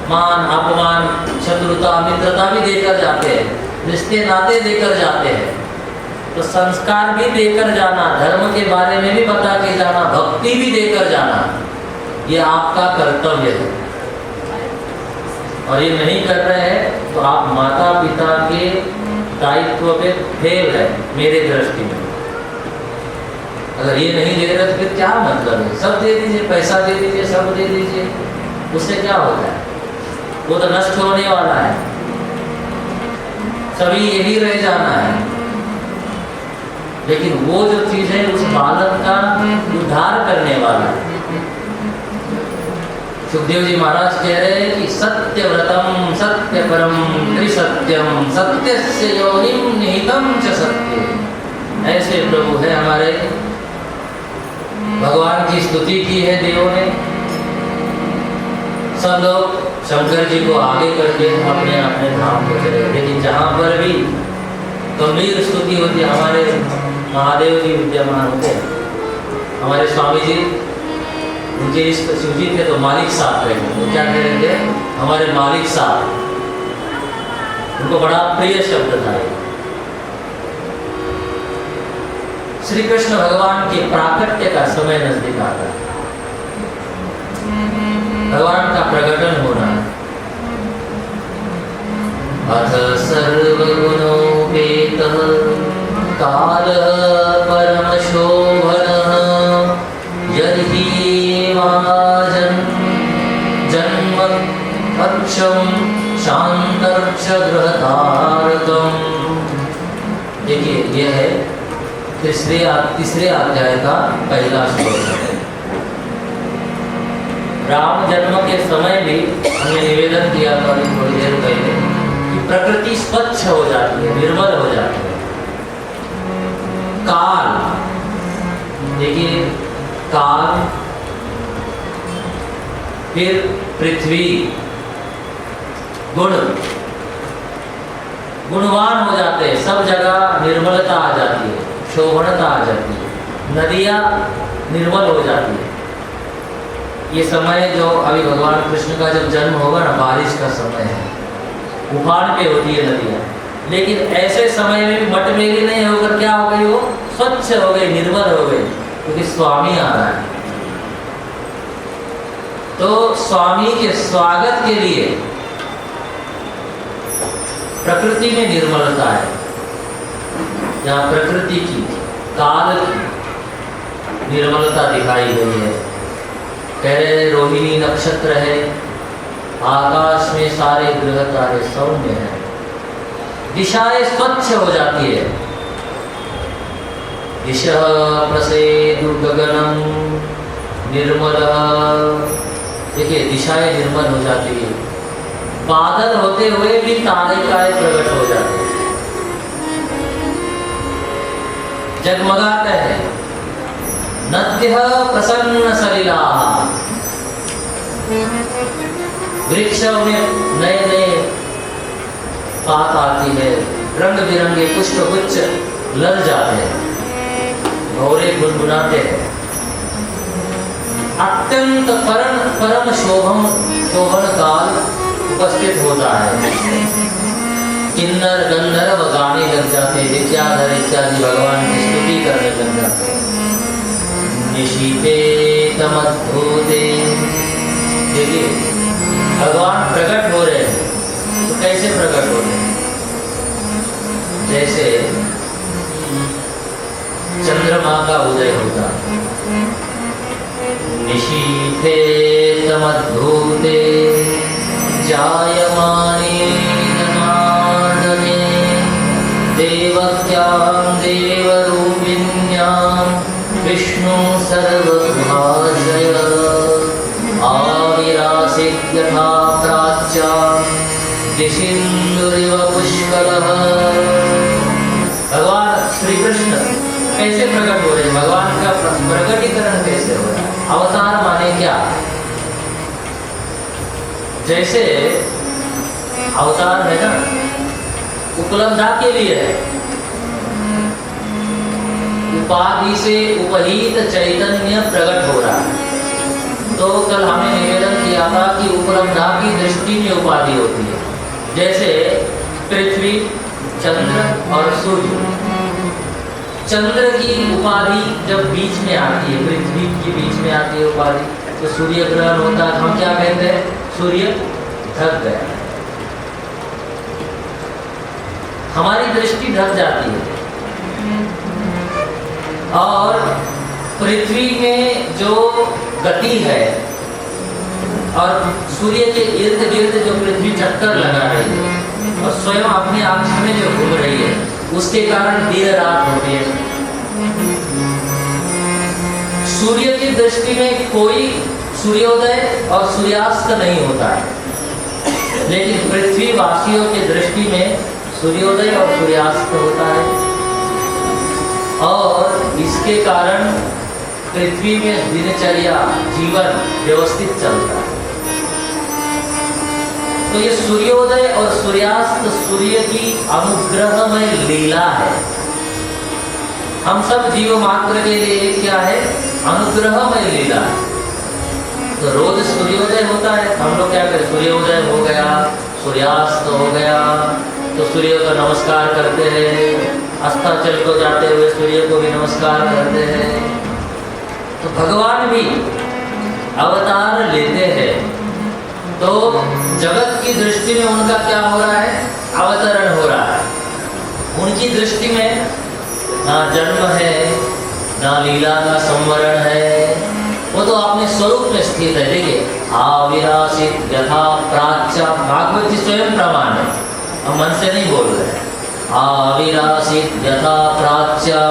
मान अपमान, शत्रुता, मित्रता भी देकर जाते हैं, रिश्ते नाते देकर जाते हैं, तो संस्कार भी देकर जाना, धर्म के बारे में भी बता के जाना, भक्ति भी देकर जाना, ये आपका कर्तव्य है। और ये नहीं कर रहे हैं तो आप माता पिता के दायित्व पे फेल है मेरे दृष्टि में। अगर ये नहीं दे रहे तो फिर क्या मतलब है? सब दे दीजिए, पैसा दे दीजिए, सब दे दीजिए, उससे क्या होता है? वो तो नष्ट होने वाला है, सभी यही रह जाना है। लेकिन वो जो चीज है उस बालक का उद्धार करने वाला है। सुखदेव जी महाराज कह रहे हैं कि सत्यव्रतम सत्य परम त्रिसत्यम सत्यस्य योनिम निहितम च सत्य। ऐसे प्रभु है हमारे। भगवान की स्तुति की है देवों ने। सब लोग शंकर जी को आगे करके अपने अपने धाम को चले। लेकिन जहाँ पर भी गंभीर स्तुति होती है, हमारे महादेव जी विद्यमान होते हैं। हमारे स्वामी जी, उनके इस शिव जी थे तो मालिक साहब कहते, तो क्या कह रहे थे? हमारे मालिक साहब। उनको बड़ा प्रिय शब्द था। श्री कृष्ण भगवान के प्राकट्य का समय नजदीक आता है, भगवान का प्रकटन होना। अथ सर्वगुणोपेतः कालः परमशोभनः यदि जन्म अक्षम शांतर्क्ष गृहतारकम्। देखिए, यह है तीसरे अध्याय का पहला श्लोक है। राम जन्म के समय भी हमने निवेदन किया था अभी थोड़ी देर पहले कि प्रकृति स्वच्छ हो जाती है, निर्मल हो जाती है। काल, देखिए, काल, फिर पृथ्वी, गुणवान हो जाते हैं, सब जगह निर्मलता आ जाती है, शोभनता आ जाती है, नदियां निर्मल हो जाती है। ये समय जो अभी भगवान कृष्ण का जब जन्म होगा ना, बारिश का समय है, उफान पे होती है नदियां, लेकिन ऐसे समय में भी मटमेली नहीं होकर क्या हो गई, वो स्वच्छ हो गई, निर्मल हो गई, क्योंकि स्वामी आ रहा है। तो स्वामी के स्वागत के लिए प्रकृति में निर्मलता है। जहाँ प्रकृति की, काल की निर्मलता दिखाई गई है। कह रहे रोहिणी नक्षत्र है, आकाश में सारे ग्रह तारे सौम्य हैं, दिशाएं स्वच्छ हो जाती है। दिशः प्रसेदु गगनम निर्मलः, देखिए दिशाएं निर्मल हो जाती है। बादल होते हुए भी तारिकाएं प्रकट हो जाती है, जगमगाते हैं। नद्यः प्रसन्न सलिलाः, वृक्षों में नए नए पात आती है, रंग बिरंगे पुष्प गुच्छ लग जाते हैं, भौरे गुनगुनाते हैं। अत्यंत परम शोभन काल उपस्थित होता है। किन्नर गंधर्व गाने लग जाते, विद्याधर इत्यादि भगवान की स्तुति करने लग जाते। निशीते तमद्भुते, देखिए भगवान प्रकट हो रहे हैं, तो कैसे प्रकट हो रहे हैं? जैसे चंद्रमा का उदय होता है। निशीथे तमद्भुते जायमाने जनार्दने देवक्यां देवरूपिण्यां विष्णु सर्वभाषय आविरासीत् यथा प्राच्यां दिशिन्दुरिव पुष्कलः। भगवान श्री कृष्ण कैसे प्रकट हो रहे हैं? भगवान का प्रकटीकरण कैसे हो रहा है? अवतार माने क्या? जैसे अवतार है ना, उपलब्धता के लिए है। उपाधि से उपहित चैतन्य प्रकट हो रहा है। तो कल हमने निवेदन किया था कि उपलब्धता की दृष्टि में उपाधि होती है। जैसे पृथ्वी, चंद्र और सूर्य। चंद्र की उपाधि जब बीच में आती है, पृथ्वी के बीच में आती है उपाधि, तो सूर्य ग्रहण होता है। हम क्या कहते हैं? सूर्य ढक गया, हमारी दृष्टि ढक जाती है। और पृथ्वी में जो गति है और सूर्य के इर्द गिर्द जो पृथ्वी चक्कर लगा रही है और स्वयं अपनी आँख में जो घूम रही है, उसके कारण देर रात होती है। सूर्य की दृष्टि में कोई सूर्योदय और सूर्यास्त नहीं होता है, लेकिन पृथ्वी वासियों की दृष्टि में सूर्योदय और सूर्यास्त होता है। और इसके कारण पृथ्वी में दिनचर्या, जीवन व्यवस्थित चलता है। तो ये सूर्योदय और सूर्यास्त सूर्य की अनुग्रहमय लीला है। हम सब जीव मात्र के लिए क्या है? अनुग्रहमय लीला है। तो रोज सूर्योदय होता है, हम लोग क्या करें? सूर्योदय हो गया, सूर्यास्त हो गया, तो सूर्य का नमस्कार करते हैं, अस्ताचल को जाते हुए सूर्य को भी नमस्कार करते हैं। तो भगवान भी अवतार लेते हैं तो जगत की दृष्टि में उनका क्या हो रहा है? अवतरण हो रहा है। उनकी दृष्टि में ना जन्म है, ना लीला का संवरण है, वो तो अपने स्वरूप में स्थित है। देखिए, आविरासित यथा प्राच्या, भागवत जी स्वयं प्रमाण है, हम मन से नहीं बोल रहे हैं। आविरासित यथा प्राच्या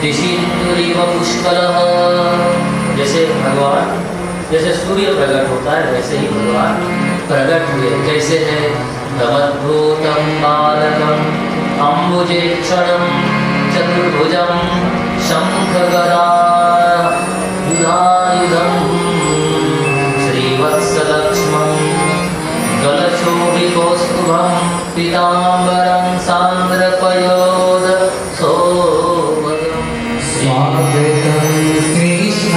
दिशिंदुरिव पुष्कलः, जैसे भगवान, जैसे सूर्य प्रकट होता है वैसे ही भगवान प्रकट हुए। कैसे है? तमद्भूतं बालकं अम्बुजेक्षणं चतुर्भुजं शंखगदायुधायुधं श्रीवत्सलक्ष्मं गलशोभिकौस्तुभं पीताम्बरं सान्द्रपयोधसौभगं। स्वागतं कृष्ण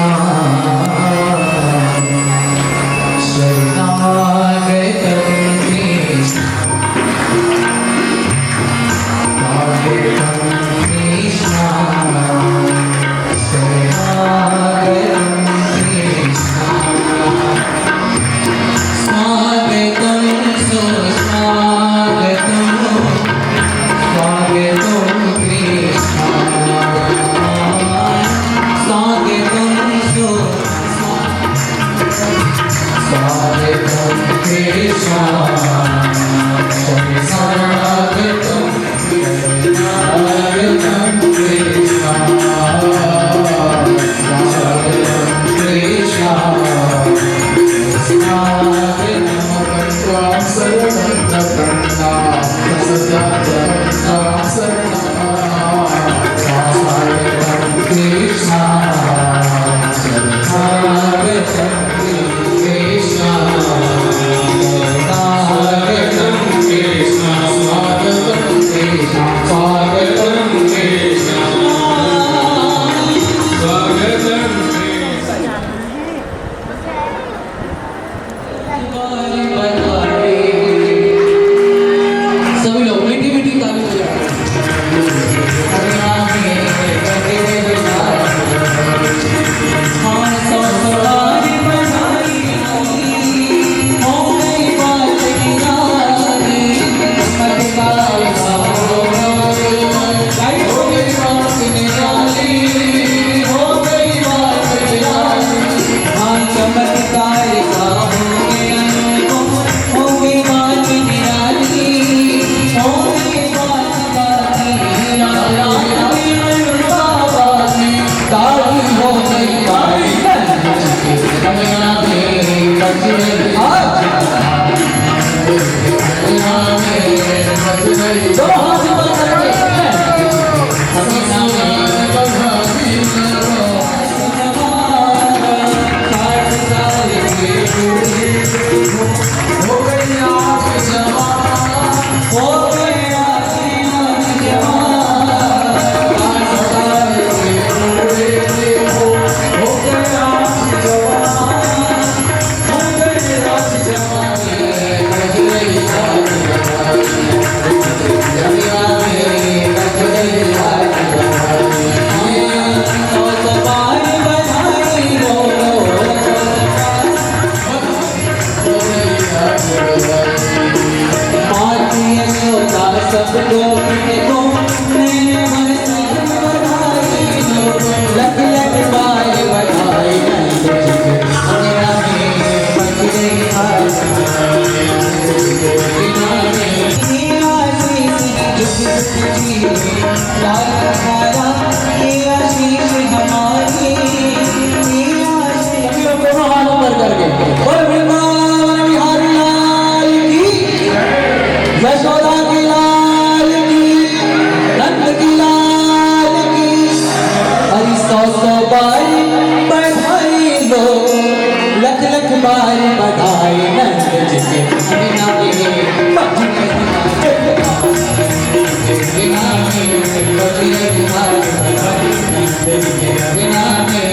शरणागतं कृष्ण, स्वागतं कृष्ण शरणागतं कृष्ण, स्वागतं सुस्वागतं स्वागतं कृष्ण, स्वागतं स्वागतं कृष्ण शरणागतं शरणागतं कृष्ण, स्वागतं कृष्ण स्वागतं त्वां शरणं प्रपन्ना सदातं शरणं, स्वागतं कृष्ण शरणागतं कृष्ण, स्वागतं कृष्ण स्वागतं कृष्ण, स्वागतं कृष्ण स्वागतं सभी लोग मीठी मीठी ताली बजाएं। यशोदा की लाल की, नंद की लाल की, हरी सौ सौ बार बधाई दो, लख लख बार बधाई नंद जी के बिना के बजने बिना के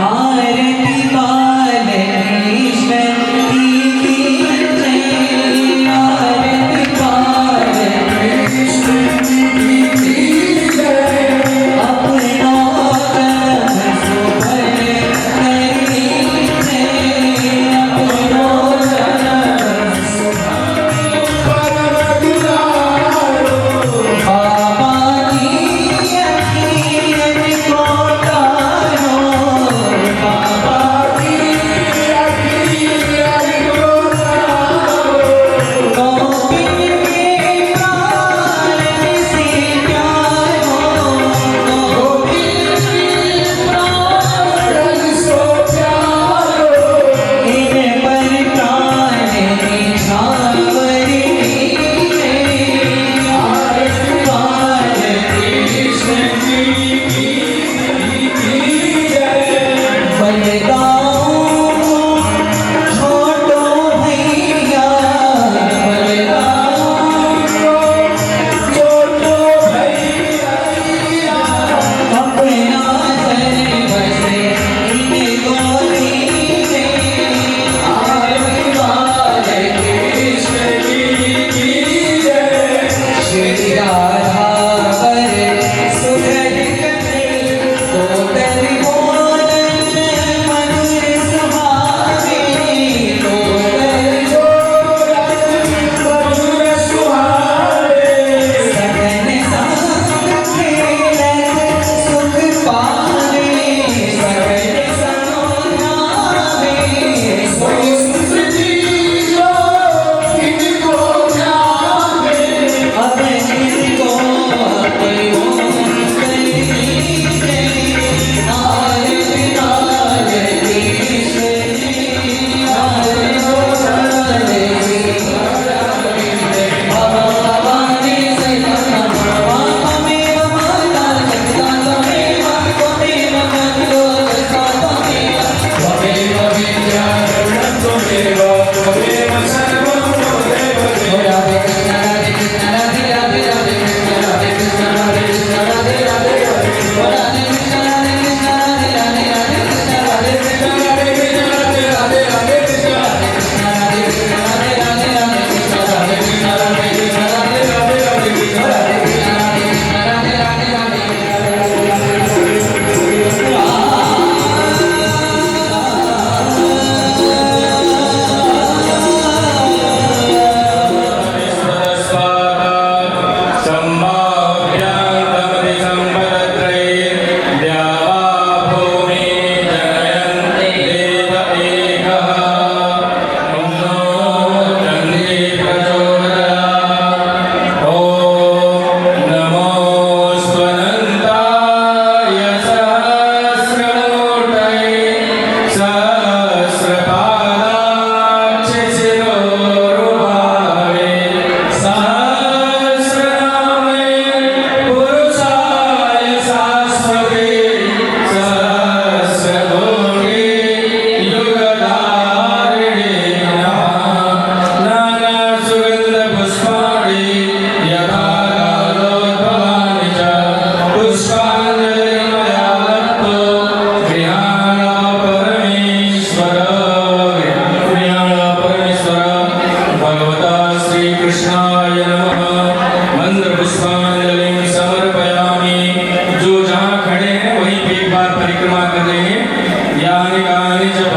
आरती बालकृष्ण की जय, आरती बालकृष्ण की जय। अपना कर्म सुफल करी जय, अपना कर्म बाबा की अखियन को तारो, बाबा की अखियन को तारो। गोविंद के प्राण से प्यारो, गोविंद के प्राण सो प्यारो। इन पर प्राण निछावर कीजिए, आरती बालकृष्ण की जय। बलराम छोटो भैया, बलराम छोटो भैया। अपना धन बसे इन गोदी में, आरती बालकृष्ण की जय। श्री राधा वर सुधर कटे, कोटल मोदन मधुर सुहावे, कोटल मोदन मधुर सुहावे। सगन संग खेलत सुख पावे, सगन संग गावे, सुख जीवो इनको जावे। अब इनको अपनी करीजे, आरती बालकृष्ण की, आरती बाबा भवानी सैतन्य त्वमेव माता पिता त्वमेव त्वमेव बन्धो सखा त्वमेव, त्वमेव विद्या द्रविणं त्वमेव, त्वमेव सर्वं त्वमेव। राधे कृष्ण राधे कृष्ण राधे राधे राधे कृष्ण राधे कृष्ण राधे कृष्ण राधे राधे राधे। राधे कृष्ण राधे कृष्ण राधे राधे राधे कृष्ण राधे कृष्ण राधे कृष्ण राधे राधे राधे कृष्ण राधे कृष्ण राधे कृष्ण राधे राधे राधे कृष्ण राधे कृष्ण राधे कृष्ण राधे राधे राधे कृष्ण राधे कृष्ण राधे कृष्ण राधे राधे राधे। परिक्रमा कर देंगे। यानी गानी जब